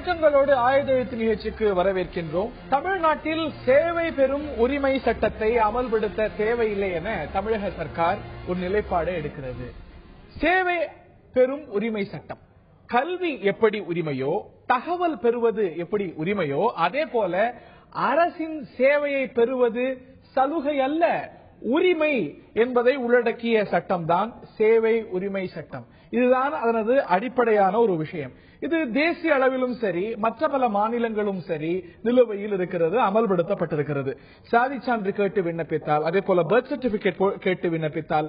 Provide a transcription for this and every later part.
வணக்கங்களோடு ஆயுத எழுத்து நிகழ்ச்சிக்கு வரவேற்கின்றோம். தமிழ்நாட்டில் சேவை பெறும் உரிமை சட்டத்தை அமல்படுத்த தேவையில்லை என தமிழக சர்க்கார் ஒரு நிலைப்பாடு எடுக்கிறது. சேவை பெறும் உரிமை சட்டம், கல்வி எப்படி உரிமையோ, தகவல் பெறுவது எப்படி உரிமையோ, அதே போல அரசின் சேவையை பெறுவது சலுகை அல்ல, உரிமை என்பதை உள்ளடக்கிய சட்டம் தான் சேவை உரிமை சட்டம். இதுதான் அதனது அடிப்படையான ஒரு விஷயம். இது தேசிய அளவிலும் சரி, மற்ற பல மாநிலங்களும் சரி நிலுவையில் இருக்கிறது, அமல்படுத்தப்பட்டிருக்கிறது. சாதி சான்று கேட்டு விண்ணப்பித்தால், அதே போல பர்த் சர்டிபிகேட் கேட்டு விண்ணப்பித்தால்,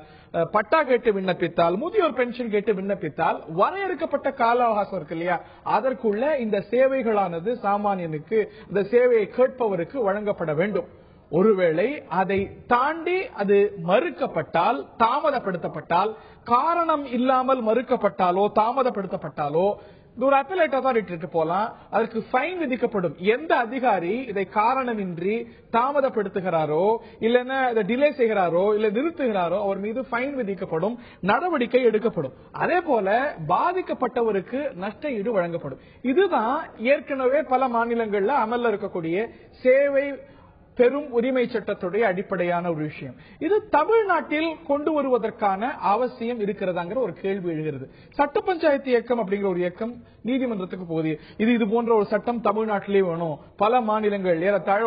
பட்டா கேட்டு விண்ணப்பித்தால், முதியோர் பென்ஷன் கேட்டு விண்ணப்பித்தால் வரையறுக்கப்பட்ட கால அவகாசம் இருக்கு இல்லையா, அதற்குள்ள இந்த சேவைகளானது சாமானியனுக்கு, இந்த சேவையை கேட்பவருக்கு வழங்கப்பட வேண்டும். ஒருவேளை அதை தாண்டி அது மறுக்கப்பட்டால், தாமதப்படுத்தப்பட்டால், காரணம் இல்லாமல் மறுக்கப்பட்டாலோ தாமதப்படுத்தப்பட்டாலோ ஒரு அப்பீலேட் அத்தாரிட்டிக்கு போலாம், அதற்கு ஃபைன் விதிக்கப்படும். எந்த அதிகாரி இதை காரணமின்றி தாமதப்படுத்துகிறாரோ, இல்லைன்னா இதை டிலே செய்கிறாரோ, இல்ல நிறுத்துகிறாரோ, அவர் மீது ஃபைன் விதிக்கப்படும், நடவடிக்கை எடுக்கப்படும். அதே போல பாதிக்கப்பட்டவருக்கு நஷ்ட ஈடு வழங்கப்படும். இதுதான் ஏற்கனவே பல மாநிலங்கள்ல அமல்ல இருக்கக்கூடிய சேவை பெரும் உரிமை சட்டத்துடைய அடிப்படையான ஒரு விஷயம். இது தமிழ்நாட்டில் கொண்டு வருவதற்கான அவசியம் இருக்கிறதாங்கிற ஒரு கேள்வி எழுகிறது. சட்ட பஞ்சாயத்து இயக்கம் அப்படிங்கிற ஒரு இயக்கம் நீதிமன்றத்துக்கு போகுது. இது போன்ற ஒரு சட்டம் தமிழ்நாட்டிலே வேணும், பல மாநிலங்கள் ஏறத்தாழ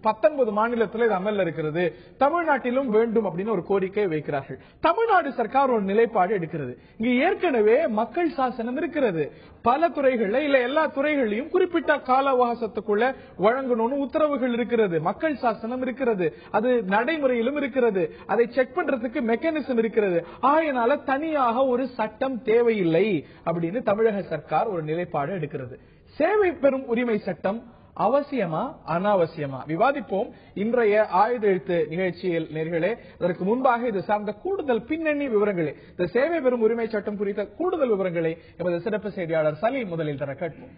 19 மாநிலத்தில் இது அமல்ல இருக்கிறது, தமிழ்நாட்டிலும் வேண்டும் அப்படின்னு ஒரு கோரிக்கை வைக்கிறார்கள். தமிழ்நாடு சர்க்கார் ஒரு நிலைப்பாடு எடுக்கிறது. இங்க ஏற்கனவே மக்கள் சாசனம் இருக்கிறது. பல துறைகள்ல இல்ல எல்லா துறைகளையும் குறிப்பிட்ட கால அவகாசத்துக்குள்ள வழங்கணும்னு உத்தரவுகள் இருக்கிறது. மக்கள் சாசனம் இருக்கிறது, அது நடைமுறையிலும் இருக்கிறது, அதை செக் பண்றதுக்கு மெக்கானிசம் இருக்கிறது. ஆகையினால தனியாக ஒரு சட்டம் தேவையில்லை அப்படின்னு தமிழக சர்க்கார் ஒரு நிலைப்பாடு எடுக்கிறது. சேவை பெறும் உரிமை சட்டம் அவசியமா அனாவசியமா விவாதிப்போம் இன்றைய ஆயுத எழுத்து நிகழ்ச்சியில். நேர்களே, அதற்கு முன்பாக இது சார்ந்த கூடுதல் பின்னணி விவரங்களை, இந்த சேவை பெறும் உரிமை சட்டம் குறித்த கூடுதல் விவரங்களை எமது சிறப்பு செய்தியாளர் சலீம் முதலில் தர கேட்போம்.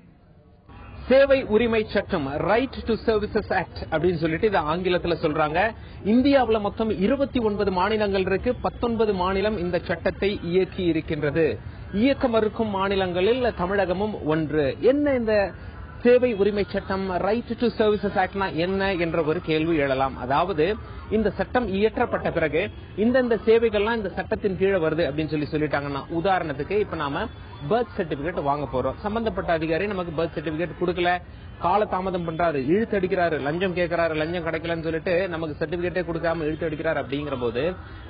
சேவை உரிமை சட்டம், ரைட் டு சர்வீசஸ் ஆக்ட் அப்படின்னு சொல்லிட்டு இது ஆங்கிலத்தில் சொல்றாங்க. இந்தியாவுல மொத்தம் 29 மாநிலங்கள் இருக்கு. 19 மாநிலம் இந்த சட்டத்தை இயக்கி இருக்கின்றது. இயக்க மறுக்கும் மாநிலங்களில் தமிழகமும் ஒன்று. என்ன இந்த சேவை உரிமை சட்டம், ரைட் டு சர்வீசஸ் ஆக்ட்னா என்ன என்ற ஒரு கேள்வி எழலாம். அதாவது இந்த சட்டம் இயற்றப்பட்ட பிறகு இந்தந்த சேவைகள்லாம் இந்த சட்டத்தின் கீழே வருது அப்படின்னு சொல்லிட்டாங்கன்னா, உதாரணத்துக்கு இப்ப நாம பர்த் சர்டிபிகேட் வாங்க போறோம். சம்பந்தப்பட்ட அதிகாரி நமக்கு பர்த் சர்டிபிகேட் கொடுக்கல, கால தாமதம் பண்றாரு, இழுத்து அடிக்கிறாரு, லஞ்சம் கேட்கிறாரு, லஞ்சம் கிடைக்கலன்னு சொல்லிட்டு நமக்கு சர்டிபிகேட்டே கொடுக்காம இழுத்து அடிக்கிறார். அப்படிங்கிற போது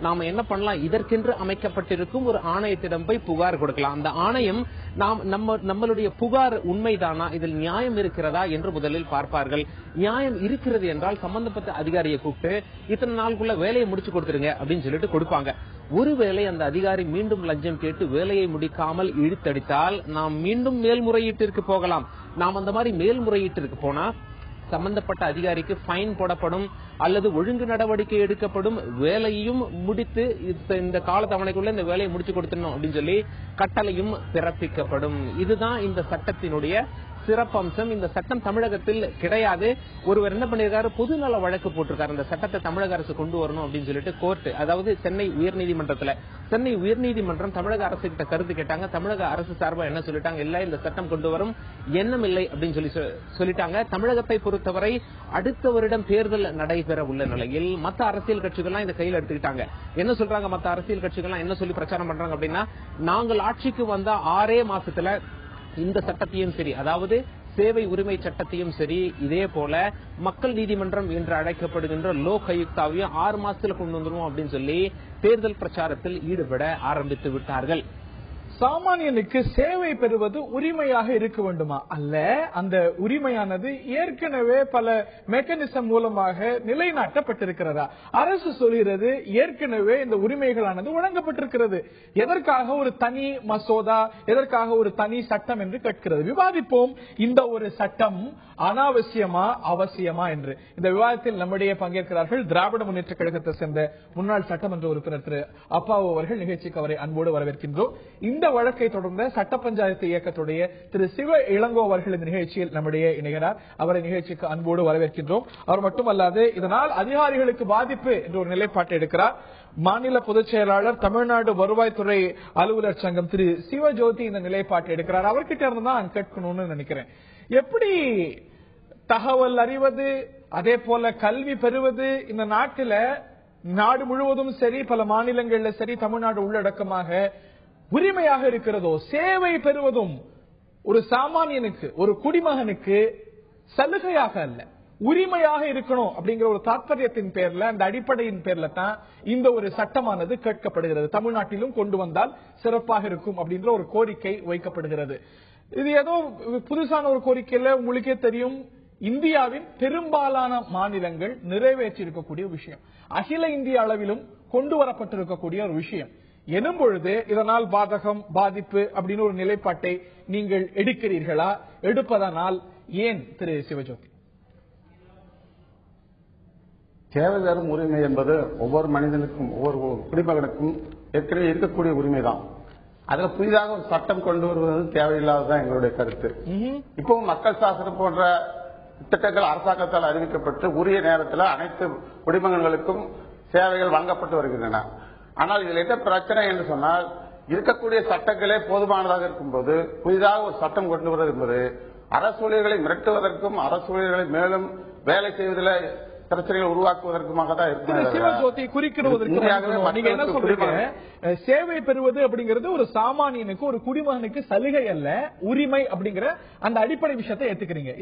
நாம என்ன பண்ணலாம், இதற்கென்று அமைக்கப்பட்டிருக்கும் ஒரு ஆணையத்திடம் போய் புகார் கொடுக்கலாம். அந்த ஆணையம் நம்மளுடைய புகார் உண்மைதானா, இதில் நியாயம் இருக்கிறதா என்று முதலில் பார்ப்பார்கள். நியாயம் இருக்கிறது என்றால் சம்பந்தப்பட்ட அதிகாரியை கூப்பிட்டு இத்தனை நாளுக்குள்ள வேலையை முடிச்சு கொடுத்துருங்க அப்படின்னு சொல்லிட்டு கொடுப்பாங்க. ஒருவேளை அந்த அதிகாரி மீண்டும் லஞ்சம் கேட்டு வேலையை முடிக்காமல் இழுத்தடித்தால் நாம் மீண்டும் மேல்முறையீட்டிற்கு போகலாம். நாம் அந்த மாதிரி மேல்முறையீட்டிற்கு போனா சம்பந்தப்பட்ட அதிகாரிக்கு ஃபைன் போடப்படும் அல்லது ஒழுங்கு நடவடிக்கை எடுக்கப்படும். வேலையும் முடித்து இந்த கால தவணைக்குள்ள இந்த வேலையை முடிச்சு கொடுத்துடணும் அப்படின்னு சொல்லி கட்டளையும் பிறப்பிக்கப்படும். இதுதான் இந்த சட்டத்தினுடைய சிறப்பம்சம். இந்த சட்டம் தமிழகத்தில் கிடையாது. ஒருவர் என்ன பண்ணிருக்காரு, பொதுநல வழக்கு போட்டிருக்காரு, இந்த சட்டத்தை தமிழக அரசு கொண்டு வரணும் அப்படின்னு சொல்லிட்டு கோர்ட், அதாவது சென்னை உயர்நீதிமன்றத்துல. சென்னை உயர்நீதிமன்றம் தமிழக அரசு கிட்ட கருத்து கேட்டாங்க. தமிழக அரசு சார்பா என்ன சொல்லிட்டாங்க, இல்ல இந்த சட்டம் கொண்டு வரும் எண்ணம் இல்லை அப்படின்னு சொல்லிட்டாங்க. தமிழகத்தை பொறுத்தவரை அடுத்த வருடம் தேர்தல் நடைபெற உள்ள நிலையில் மற்ற அரசியல் கட்சிகள்லாம் இந்த கையில் எடுத்துக்கிட்டாங்க. என்ன சொல்றாங்க, மற்ற அரசியல் கட்சிகள்லாம் என்ன சொல்லி பிரச்சாரம் பண்றாங்க அப்படின்னா, நாங்கள் ஆட்சிக்கு வந்த 6 மாசத்துல இந்த சட்டத்தையும் சரி, அதாவது சேவை உரிமை சட்டத்தையும் சரி, இதே போல மக்கள் நீதிமன்றம் என்று அழைக்கப்படுகின்ற லோக் ஆயுக்தாவையும் 6 மாசத்துல கொண்டு வந்துருவோம் அப்படின்னு சொல்லி தேர்தல் பிரச்சாரத்தில் ஈடுபட ஆரம்பித்து விட்டார்கள். சாமானியனுக்கு சேவை பெறுவது உரிமையாக இருக்க வேண்டுமா? அல்ல, அந்த உரிமையானது ஏற்கனவே பல மெக்கானிசம் மூலமாக நிலைநாட்டப்பட்டிருக்கிறதா? அரசு சொல்கிறது ஏற்கனவே இந்த உரிமைகளானது வழங்கப்பட்டிருக்கிறது. எதற்காக ஒரு தனி மசோதா, எதற்காக ஒரு தனி சட்டம் என்று கேட்கிறது. விவாதிப்போம், இந்த ஒரு சட்டம் அனாவசியமா அவசியமா என்று. இந்த விவாதத்தில் நம்முடைய பங்கேற்கிறார்கள் திராவிட முன்னேற்ற கழகத்தை சேர்ந்த முன்னாள் சட்டமன்ற உறுப்பினர் திரு அப்பாவு அவர்கள். நிகழ்ச்சிக்கு அவரை அன்போடு வரவேற்கின்றோம். இந்த வழக்கை தொடர்ந்த சட்ட பஞ்சாயத்து இயக்கத்துடைய திரு சிவ இளங்கோ அவர்கள் இந்த நிகழ்ச்சியில் நம்முடைய இணைகிறார். அவரை நிகழ்ச்சிக்கு அன்போடு வரவேற்கின்றோம். அவர் மட்டுமல்லாது இதனால் அதிகாரிகளுக்கு பாதிப்பு என்ற ஒரு நிலைப்பாட்டை எடுக்கிறார். மாநில பொதுச் செயலாளர், தமிழ்நாடு வருவாய்த்துறை அலுவலர் சங்கம் திரு சிவஜோதி இந்த நிலைப்பாட்டை எடுக்கிறார். அவர்கிட்ட இருந்து தான் கேட்கணும்னு நினைக்கிறேன். எப்படி தகவல் அறிவது, அதே போல கல்வி பெறுவது இந்த நாட்டில நாடு முழுவதும் சரி, பல மாநிலங்கள்ல சரி, தமிழ்நாடு உள்ளடக்கமாக உரிமையாக இருக்கிறதோ, சேவை பெறுவதும் ஒரு சாமானியனுக்கு, ஒரு குடிமகனுக்கு சலுகையாக அல்ல, உரிமையாக இருக்கணும் அப்படிங்கிற ஒரு தாற்பயத்தின் பேர்ல, அந்த அடிப்படையின் பேர்ல தான் இந்த ஒரு சட்டமானது கேட்கப்படுகிறது. தமிழ்நாட்டிலும் கொண்டு வந்தால் சிறப்பாக இருக்கும் அப்படின்ற ஒரு கோரிக்கை வைக்கப்படுகிறது. இது ஏதோ புதுசான ஒரு கோரிக்கையில உங்களுக்கே தெரியும், இந்தியாவின் பெரும்பாலான மாநிலங்கள் நிறைவேற்றி இருக்கக்கூடிய விஷயம், அகில இந்திய அளவிலும் கொண்டு வரப்பட்டிருக்கக்கூடிய ஒரு விஷயம் எனும் பொழுது இதனால் பாதகம், பாதிப்பு அப்படின்னு ஒரு நிலைப்பாட்டை நீங்கள் எடுக்கிறீர்களா? எடுப்பதனால் ஏன் திரு சிவஜோதி? சேவை தரும் உரிமை என்பது ஒவ்வொரு மனிதனுக்கும், ஒவ்வொரு குடிமகனுக்கும் ஏற்கனவே இருக்கக்கூடிய உரிமைதான். அதுல புதிதாக ஒரு சட்டம் கொண்டு வருவது தேவையில்லாததான் எங்களுடைய கருத்து. இப்பவும் மக்கள் சாசனம் போன்ற திட்டங்கள் அரசாங்கத்தால் அறிவிக்கப்பட்டு உரிய நேரத்தில் அனைத்து குடிமகன்களுக்கும் சேவைகள் வழங்கப்பட்டு வருகின்றன. ஆனால் இதில் என்ன பிரச்சனை என்று சொன்னால், இருக்கக்கூடிய சட்டங்களே போதுமானதாக இருக்கும்போது புதிதாக ஒரு சட்டம் கொண்டு வருவது என்பது அரசூழியர்களை மிரட்டுவதற்கும், அரசூழியர்களை மேலும் வேலை செய்வதில் பிரச்சனைகளை உருவாக்குவதற்குமாக தான் இருக்கு. சேவை பெறுவது அப்படிங்கிறது ஒரு சாமானியனுக்கு, ஒரு குடிமகனுக்கு சலுகை அல்ல, உரிமை அப்படிங்கிற அந்த அடிப்படை விஷயத்தை ஏத்துக்கிறீங்க.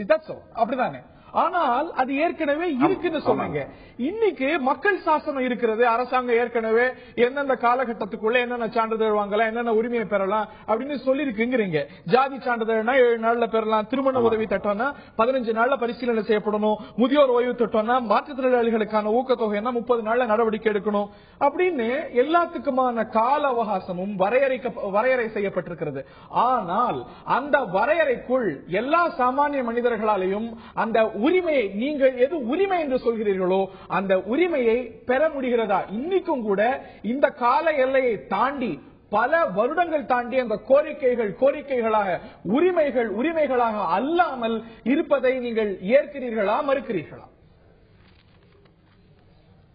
அப்படிதானே? ஆனால் அது ஏற்கனவே இருக்குன்னு சொன்னீங்க. இன்னைக்கு மக்கள் சாசனம் இருக்கிறது, அரசாங்கம் ஏற்கனவே எந்தெந்த காலகட்டத்துக்குள்ள என்னென்ன சான்றிதழ் வாங்கலாம், என்னென்ன உரிமையை பெறலாம் அப்படின்னு சொல்லி இருக்குங்கிறீங்க. ஜாதி சான்றிதழ்னா 7 நாள்ல பெறலாம், திருமண உதவி திட்டம்னா 15 நாள்ல பரிசீலனை செய்யப்படணும், முதியோர் ஓய்வு திட்டம்னா மாற்றுத்திறனாளிகளுக்கான ஊக்கத்தொகைன்னா 30 நாள்ல நடவடிக்கை எடுக்கணும் அப்படின்னு எல்லாத்துக்குமான கால அவகாசமும் வரையறை செய்யப்பட்டிருக்கிறது. ஆனால் அந்த வரையறைக்குள் எல்லா சாமானிய மனிதர்களாலையும் அந்த உரிமையை, நீங்கள் எது உரிமை என்று சொல்கிறீர்களோ அந்த உரிமையை பெற முடிகிறதா? இன்னைக்கும் கூட இந்த கால எல்லையை தாண்டி, பல வருடங்கள் தாண்டி அந்த கோரிக்கைகளாக, உரிமைகளாக அல்லாமல் இருப்பதை நீங்கள் ஏற்கிறீர்களா, மறுக்கிறீர்களா?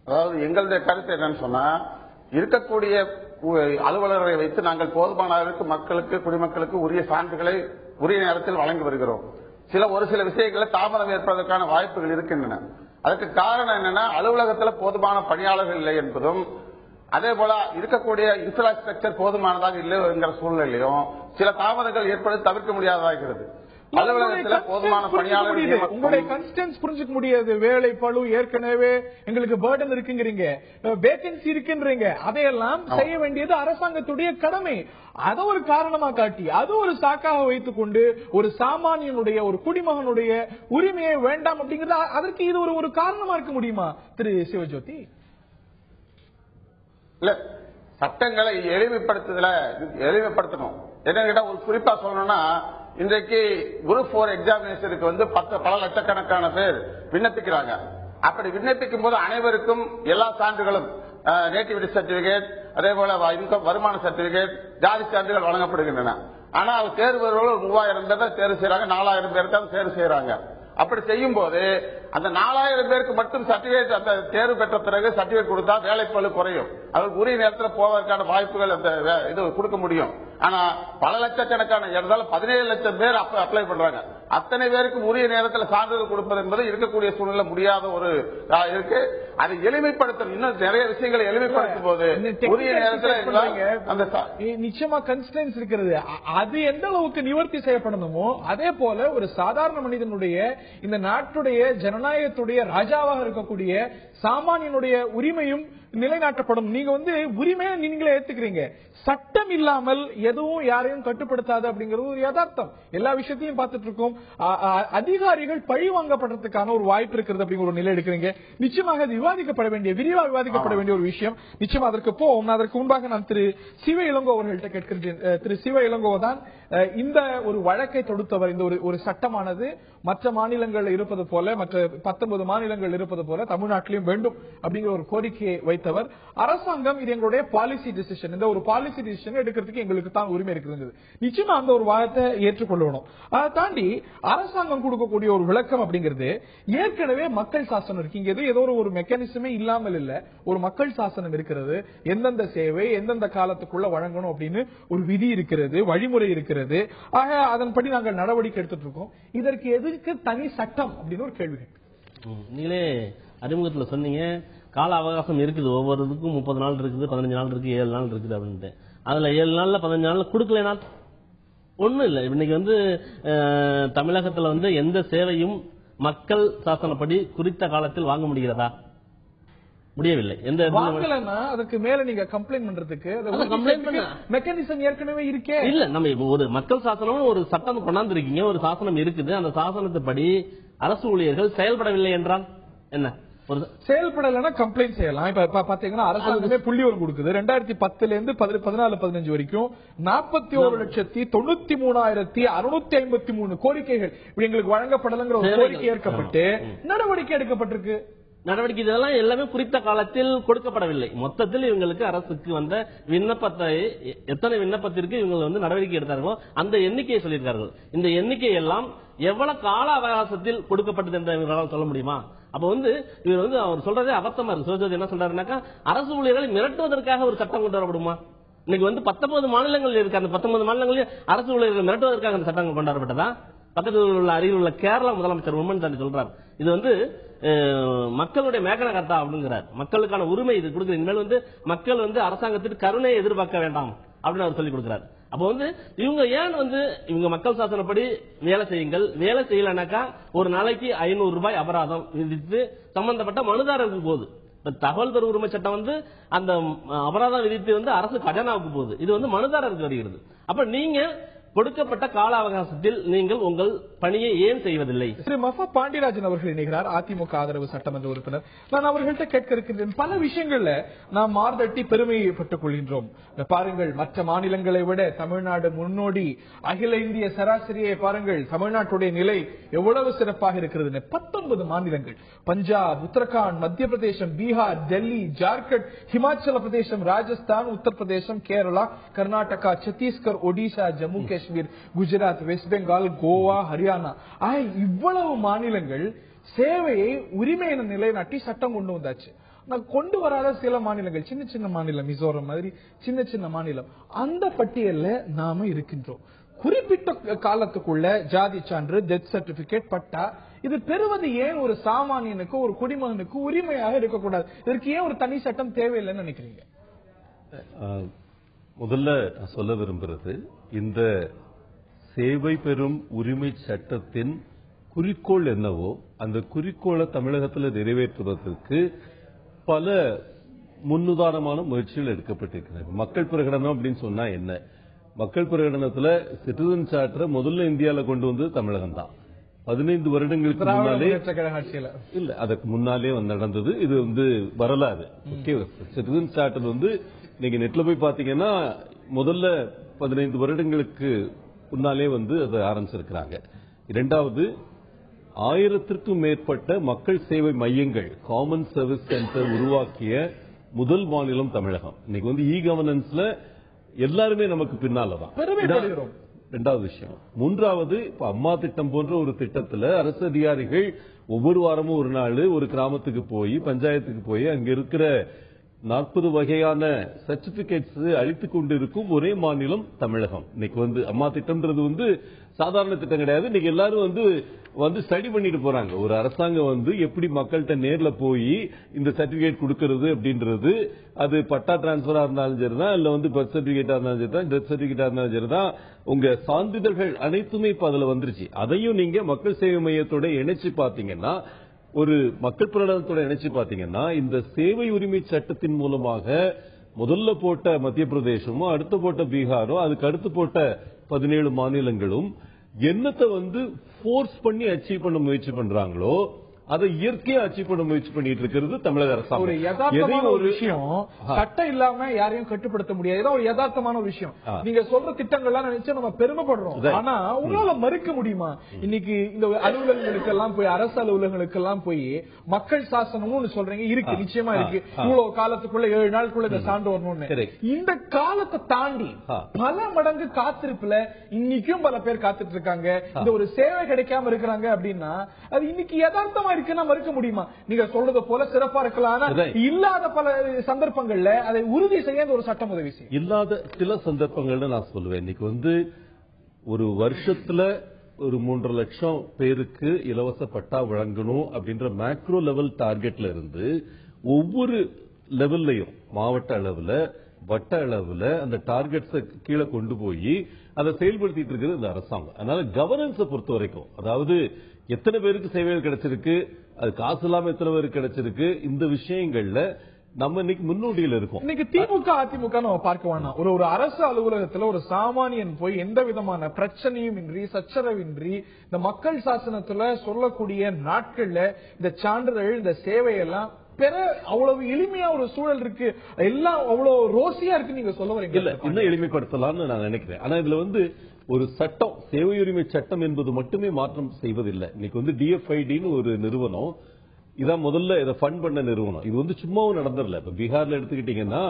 அதாவது எங்களுடைய கருத்து என்னன்னு சொன்னா, இருக்கக்கூடிய அலுவலர்களை வைத்து நாங்கள் போதுமான அளவுக்கு மக்களுக்கு, குடிமக்களுக்கு உரிய சான்றுகளை உரிய நேரத்தில் வழங்கி வருகிறோம். ஒரு சில விஷயங்களில் தாமதம் ஏற்படுவதற்கான வாய்ப்புகள் இருக்கின்றன. அதுக்கு காரணம் என்னன்னா, அலுவலகத்தில் போதுமான பணியாளர்கள் இல்லை என்பதும், அதே போல இருக்கக்கூடிய இன்ஃப்ராஸ்ட்ரக்சர் போதுமானதாக இல்லை என்கிற சூழ்நிலையிலும் சில தாமதங்கள் ஏற்படுவது தவிர்க்க முடியாததாகிறது. அலுவலகத்தில் போதுமான பணியாளர்கள், உங்களுடைய கன்ஸ்டன்ஸ் புரிஞ்சுக்க முடியாது. வேலை பளு ஏற்கனவே எங்களுக்கு பர்டன் இருக்குங்கிறீங்க, வேகன்சி இருக்குன்றீங்க, அதையெல்லாம் செய்ய வேண்டியது அரசாங்கத்துடைய கடமை. அதை ஒரு காரணமா காட்டி, அது ஒரு சாக்காக வைத்துக் கொண்டு ஒரு சாமானியனுடைய, ஒரு குடிமகனுடைய உரிமையை வேண்டாம் அப்படிங்கிறது, அதற்கு இது ஒரு காரணமா இருக்க முடியுமா திரு சிவஜோதி? இல்ல, சட்டங்களை எளிமைப்படுத்தணும். என்ன ஒரு குறிப்பா சொல்லணும்னா, இன்றைக்கு குரூப் 4 எக்ஸாமினேஷனுக்கு பல லட்சக்கணக்கான பேர் விண்ணப்பிக்கிறாங்க. அப்படி விண்ணப்பிக்கும் போது அனைவருக்கும் எல்லா சான்றுகளும், நேட்டிவிட்டி சர்டிபிகேட், அதே போல வருமான சர்டிபிகேட், ஜாதி சான்றுகள் வழங்கப்படுகின்றன. ஆனால் தேர்வுகள் 3000 பேர் தான் தேர்வு செய்யறாங்க, 4000 பேர் தான் தேர்வு செய்யறாங்க. அப்படி செய்யும் போது அந்த 4000 பேருக்கு மட்டும் சர்டிபிகேட், அந்த தேர்வு பெற்ற பிறகு சர்டிபிகேட் கொடுத்தா வேலைப்பளு குறையும், அவருக்கு உரிய நேரத்தில் போவதற்கான வாய்ப்புகள் இது கொடுக்க முடியும். ஆனா பல லட்சக்கணக்கான 17 லட்சம் பேர் அப்ளை பண்றாங்க. அத்தனை பேருக்கும் உரிய நேரத்தில் சான்றிதழ் கொடுப்பது என்பது இருக்கக்கூடிய சூழ்நிலை முடியாத ஒரு இருக்கு. அதை எளிமைப்படுத்த, இன்னும் நிறைய விஷயங்களை எளிமைப்படுத்தும் போது உரிய நேரத்தில் நிச்சயமா கன்ஸ்டன்ஸ் இருக்கிறது. அது எந்த அளவுக்கு நிவர்த்தி செய்யப்படணுமோ அதே போல ஒரு சாதாரண மனிதனுடைய, இந்த நாட்டுடைய ஜனநாயகத்துடைய ராஜாவாக இருக்கக்கூடிய சாமானியனுடைய உரிமையும் நிலைநாட்டப்படும். நீங்க உரிமையை நீங்களே ஏத்துக்கிறீங்க, சட்டம் இல்லாமல் எதுவும் யாரையும் கட்டுப்படுத்தாது அப்படிங்கிறது ஒரு யதார்த்தம். எல்லா விஷயத்தையும் பார்த்துட்டு இருக்கோம். அதிகாரிகள் பழி வாங்கப்படுறதுக்கான ஒரு வாய்ப்பு இருக்கிறது அப்படிங்கிற ஒரு நிலை எடுக்கிறீங்க. நிச்சயமாக அது விரிவாக விவாதிக்கப்பட வேண்டிய ஒரு விஷயம். நிச்சயமா அதற்கு போவோம். அதற்கு முன்பாக நான் திரு சிவ இளங்கோ அவர்கள்ட்ட கேட்கிறேன். திரு சிவ இளங்கோ தான் இந்த ஒரு வழக்கை தொடுத்தவர். இந்த ஒரு சட்டமானது மற்ற மாநிலங்கள் இருப்பது போல, மற்ற 19 மாநிலங்கள் இருப்பது போல தமிழ்நாட்டிலும் வேண்டும் அப்படிங்கிற ஒரு கோரிக்கையை வைத்த பொறுத்தவர் அரசாங்கம் இது எங்களுடைய பாலிசி டிசிஷன், இந்த ஒரு பாலிசி டிசிஷன் எடுக்கிறதுக்கு எங்களுக்கு தான் உரிமை இருக்குது. நிச்சயமா அந்த ஒரு வாதத்தை ஏற்றுக்கொள்ளணும். அதை தாண்டி அரசாங்கம் கொடுக்கக்கூடிய ஒரு விளக்கம் அப்படிங்கிறது ஏற்கனவே மக்கள் சாசனம் இருக்கு. இங்க ஏதோ ஒரு மெக்கானிசமே இல்லாமல் இல்ல, ஒரு மக்கள் சாசனம் இருக்கிறது. எந்தெந்த சேவை எந்தெந்த காலத்துக்குள்ள வழங்கணும் அப்படின்னு ஒரு விதி இருக்கிறது, வழிமுறை இருக்கிறது. ஆக அதன்படி நாங்கள் நடவடிக்கை எடுத்துட்டு இருக்கோம். இதற்கு எதுக்கு தனி சட்டம் அப்படின்னு ஒரு கேள்வி. நீங்களே அறிமுகத்துல சொன்னீங்க கால அவகாசம் இருக்குது, ஒவ்வொருக்கும் 30 நாள் இருக்குது, 15 நாள் இருக்கு, 7 நாள் இருக்குது அப்படின்ட்டு. அதுல 7 நாள்ல 15 நாள்ல கொடுக்கலனா ஒண்ணும் இல்ல. இன்னைக்கு தமிழகத்துல எந்த சேவையும் மக்கள் சாசனப்படி குறித்த காலத்தில் வாங்க முடிகிறதா? முடியவில்லை. அதுக்கு மேல நீங்க கம்ப்ளைண்ட் பண்றதுக்கு மெக்கானிசம் ஏற்கனவே இருக்கே இல்ல. நம்ம ஒரு மக்கள் சாசனம் ஒரு சட்டம் கொண்டாந்து இருக்கீங்க, ஒரு சாசனம் இருக்குது. அந்த சாசனத்தைப்படி அரசு ஊழியர்கள் செயல்படவில்லை என்றால் என்ன? செயல்படலன்னா கம்ப்ளைண்ட் செய்யலாம். இப்ப பாத்தீங்கன்னா அரசாங்கமே புள்ளிவரம் கொடுக்குது. 2010 இருந்து 14-15 வரைக்கும் 41,93,653 கோரிக்கைகள் எங்களுக்கு வழங்கப்படலங்கிற ஒரு கோரிக்கை ஏற்கப்பட்டு நடவடிக்கை எடுக்கப்பட்டிருக்கு. நடவடிக்கை இதெல்லாம் எல்லாமே குறித்த காலத்தில் கொடுக்கப்படவில்லை. மொத்தத்தில் இவங்களுக்கு அரசுக்கு வந்த விண்ணப்பத்தை, எத்தனை விண்ணப்பத்திற்கு இவங்க நடவடிக்கை எடுத்தார்களோ அந்த எண்ணிக்கையை சொல்லியிருக்கார்கள். இந்த எண்ணிக்கை எல்லாம் எவ்வளவு கால அவகாசத்தில் கொடுக்கப்பட்டது என்று இவங்களால் சொல்ல முடியுமா? அப்ப இவர் அவர் சொல்றதே அபத்தமா இருக்கு. சிவஜோதி என்ன சொல்றாருனாக்கா, அரசு ஊழியர்களை மிரட்டுவதற்காக ஒரு சட்டம் கொண்டு வரப்படுமா? இன்னைக்கு 19 மாநிலங்கள் இருக்கு. அந்த 19 மாநிலங்களில் அரசு ஊழியர்கள் மிரட்டுவதற்காக அந்த சட்டங்கள் கொண்டு வரப்பட்டதா? பக்கத்தில் உள்ள அருகில் உள்ள கேரளா முதலமைச்சர் உம்மன் சாண்டி சொல்றார், இது மக்களுடைய மேகன கர்த்தா அப்படிங்கிறார். மக்களுக்கான உரிமை இது கொடுக்குற. இனிமேல் மக்கள் அரசாங்கத்திற்கு கருணையை எதிர்பார்க்க வேண்டாம் அப்படின்னு அவர் சொல்லிக் கொடுக்கிறார். அப்போ இவங்க ஏன் இவங்க மக்கள் சாசனப்படி வேலை செய்யுங்கள், வேலை செய்யலனாக்கா ஒரு நாளைக்கு 500 ரூபாய் அபராதம் விதித்து சம்பந்தப்பட்ட மனுதாரருக்கு போகுது. தகவல் தரும் உரிமை சட்டம் அந்த அபராதம் விதித்து அரசு கஜனாவுக்கு போகுது. இது மனுதாரருக்கு வருகிறது. அப்ப நீங்க கொடுக்கப்பட்ட கால அவகாசத்தில் நீங்கள் உங்கள் பணியை ஏன் செய்வதில்லை? திரு மஃபா பாண்டியராஜன் அவர்கள் இணைகிறார், அதிமுக ஆதரவு சட்டமன்ற உறுப்பினர். நான் அவர்கள்ட்ட கேட்க இருக்கின்றேன், பல விஷயங்கள்ல நாம் மார்தட்டி பெருமைப்பட்டுக் கொள்கின்றோம். பாருங்கள், மற்ற மாநிலங்களை விட தமிழ்நாடு முன்னோடி, அகில இந்திய சராசரியை பாருங்கள், தமிழ்நாட்டுடைய நிலை எவ்வளவு சிறப்பாக இருக்கிறது. 19 மாநிலங்கள், பஞ்சாப், உத்தரகாண்ட், மத்திய பிரதேசம், பீகார், டெல்லி, ஜார்க்கண்ட், ஹிமாச்சல பிரதேசம், ராஜஸ்தான், உத்தரப்பிரதேசம், கேரளா, கர்நாடகா, சத்தீஸ்கர், ஒடிசா, ஜம்மு காஷ்மீர், குஜராத், வெஸ்ட் பெங்கால், கோவா, ஹரியானா, இவ்வளவு மாநிலங்கள் சேவையை உரிமை என நிலைநாட்டி சட்டம் கொண்டு வந்தாச்சு. கொண்டு வராத சில மாநிலங்கள், சின்ன சின்ன மாநிலம், மிசோரம் மாதிரி சின்ன சின்ன மாநிலம், அந்த பட்டியல்ல நாம இருக்கின்றோம். குறிப்பிட்ட காலத்துக்குள்ள ஜாதி சான்று, டெத் சர்டிபிகேட், பட்டா இது பெறுவது ஏன் ஒரு சாமானியனுக்கு, ஒரு குடிமகனுக்கு உரிமையாக இருக்கக்கூடாது? இதற்கு ஏன் ஒரு தனி சட்டம் தேவையில்லைன்னு நினைக்கிறீங்க? முதல்ல சொல்ல விரும்புறது, இந்த சேவை பெறும் உரிமை சட்டத்தின் குறிக்கோள் என்னவோ அந்த குறிக்கோளை தமிழகத்தில் நிறைவேற்றுவதற்கு பல முன்னுதாரணமான முயற்சிகள் எடுக்கப்பட்டிருக்கிறது. மக்கள் பிரகடனம் அப்படின்னு சொன்னா என்ன? மக்கள் பிரகடனத்தில் சிட்டிசன் சார்ட்டரை முதல்ல இந்தியாவில் கொண்டு வந்து தமிழகம் தான். 15 வருடங்களுக்கு முன்னாலே இல்ல, அதற்கு முன்னாலே நடந்தது. இது வரலாறு. சிட்டிசன் சார்ட்டர் நீங்க நெட்ல போய் பாத்தீங்கன்னா முதல்ல 15 வருடங்களுக்கு முன்னாலே அதை ஆரம்பிச்சிருக்கிறாங்க. இரண்டாவது, 1000க்கும் மேற்பட்ட மக்கள் சேவை மையங்கள், காமன் சர்வீஸ் சென்டர் உருவாக்கிய முதல் மாநிலம் தமிழகம். இன்னைக்கு இ கவர்னன்ஸ்ல எல்லாருமே நமக்கு பின்னாலதான். இரண்டாவது விஷயம். மூன்றாவது, இப்ப அம்மா திட்டம் போன்ற ஒரு திட்டத்துல அரசு அதிகாரிகள் ஒவ்வொரு வாரமும் ஒரு நாள் ஒரு கிராமத்துக்கு போய், பஞ்சாயத்துக்கு போய் அங்க இருக்கிற 40 வகையான சர்டிபிகேட்ஸ் அளித்துக் கொண்டிருக்கும் ஒரே மாநிலம் தமிழகம். இன்னைக்கு அம்மா திட்டம்ன்றது சாதாரண திட்டம் கிடையாது. இன்னைக்கு எல்லாரும் ஸ்டடி பண்ணிட்டு போறாங்க. ஒரு அரசாங்கம் எப்படி மக்கள்கிட்ட நேர்ல போய் இந்த சர்டிபிகேட் கொடுக்கறது அப்படின்றது, அது பட்டா டிரான்ஸ்பரா இருந்தாலும் சரிதான், இல்ல பர்த் சர்டிபிகேட்டா இருந்தாலும் சரிதான், டெத் சர்டிபிகேட்டா இருந்தாலும் சரிதான், உங்க சான்றிதழ்கள் அனைத்துமே இப்ப அதுல வந்துருச்சு. அதையும் நீங்க மக்கள் சேவை மையத்தோட இணைச்சு பாத்தீங்கன்னா, ஒரு மக்கள் பிரகடனத்தோட இணைச்சு பாத்தீங்கன்னா, இந்த சேவை உரிமை சட்டத்தின் மூலமாக முதல்ல போட்ட மத்திய பிரதேசமும், அடுத்து போட்ட பீகாரும், அதுக்கு அடுத்து போட்ட 17 மாநிலங்களும் என்னத்தை போர்ஸ் பண்ணி அச்சீவ் பண்ண முயற்சி பண்றாங்களோ அதை இயற்கையா அச்சீவ் பண்ண முயற்சி பண்ணிட்டு இருக்கிறது தமிழக அரசாங்கம். ஒரு யதார்த்தமான ஒரு விஷயம், சட்டம் இல்லாம யாரையும் கட்டுப்படுத்த முடியாது. ஏதோ ஒரு யதார்த்தமான ஒரு விஷயம். நீங்க சொல்ற திட்டங்கள்லாம் நினைச்சு நம்ம பெருமைப்படுறோம். ஆனா உங்களால மறுக்க முடியுமா? இன்னைக்கு இந்த அலுவலகங்களுக்கு எல்லாம் போய், அரசு அலுவலகங்களுக்கு எல்லாம் போய் மக்கள் சாசனம்னு சொல்றீங்க, இருக்கு, நிச்சயமா இருக்கு. இவ்வளவு காலத்துக்குள்ள 7 நாளுக்குள்ள இந்த சான்று வரணும்னு. இந்த காலத்தை தாண்டி பல மடங்கு காத்திருப்புல இன்னைக்கும் பல பேர் காத்துட்டு இருக்காங்க. இந்த ஒரு சேவை கிடைக்காம இருக்கிறாங்க அப்படின்னா அது இன்னைக்கு யதார்த்தமா இருக்குன்னா மறுக்க முடியுமா? நீங்க சொல்றது போல சிறப்பா இருக்கலாம். இல்லாத பல சந்தர்ப்பங்கள்ல அதை உறுதி செய்ய ஒரு சட்டம் உதவி செய்யும். இல்லாத சில சந்தர்ப்பங்கள்ல நான் சொல்லுவேன், இன்னைக்கு ஒரு வருஷத்துல ஒரு 3 லட்சம் பேருக்கு இலவச பட்டா வழங்கணும் அப்படின்ற மேக்ரோ லெவல் டார்கெட்ல இருந்து ஒவ்வொரு லெவல்லையும், மாவட்ட அளவுல, வட்ட அளவுல அந்த டார்கெட்ஸை கீழே கொண்டு போய் அதை செயல்படுத்திட்டு இருக்கிறது இந்த அரசாங்கம். அதனால கவர்னன்ஸை பொறுத்த வரைக்கும், அதாவது எத்தனை பேருக்கு சேவைகள் கிடைச்சிருக்கு, அது காசு இல்லாம எத்தனை பேருக்கு கிடைச்சிருக்கு, இந்த விஷயங்கள்ல நம்ம இன்னைக்கு முன்னோடியில் இருக்கோம். இன்னைக்கு திமுக அதிமுக நம்ம பார்க்க வேணாம். ஒரு அரசு அலுவலகத்துல ஒரு சாமானியன் போய் எந்த விதமான பிரச்சனையும் இன்றி, சச்சரவின்றி இந்த மக்கள் சாசனத்துல சொல்லக்கூடிய நாட்கள்ல இந்த சான்றிதழ், இந்த சேவையெல்லாம் பெற அவ்வளவு எளிமையா ஒரு சூழல் இருக்கு. எல்லாம் அவ்வளவு ரோசியா இருக்கு நீங்க சொல்ல வரீங்க. இல்ல, இன்னும் எளிமைப்படுத்தலாம்னு நான் நினைக்கிறேன். ஆனா இதுல ஒரு சட்டம், சேவை உரிமை சட்டம் என்பது மட்டுமே மாற்றம் செய்வதில்லை. இன்னைக்கு டிஎஃப்ஐடின்னு ஒரு நிறுவனம், இதான் முதல்ல இதை ஃபண்ட் பண்ண நிறுவனம். இது சும்மாவும் நடந்துடல. இப்ப பீகார்ல எடுத்துக்கிட்டீங்கன்னா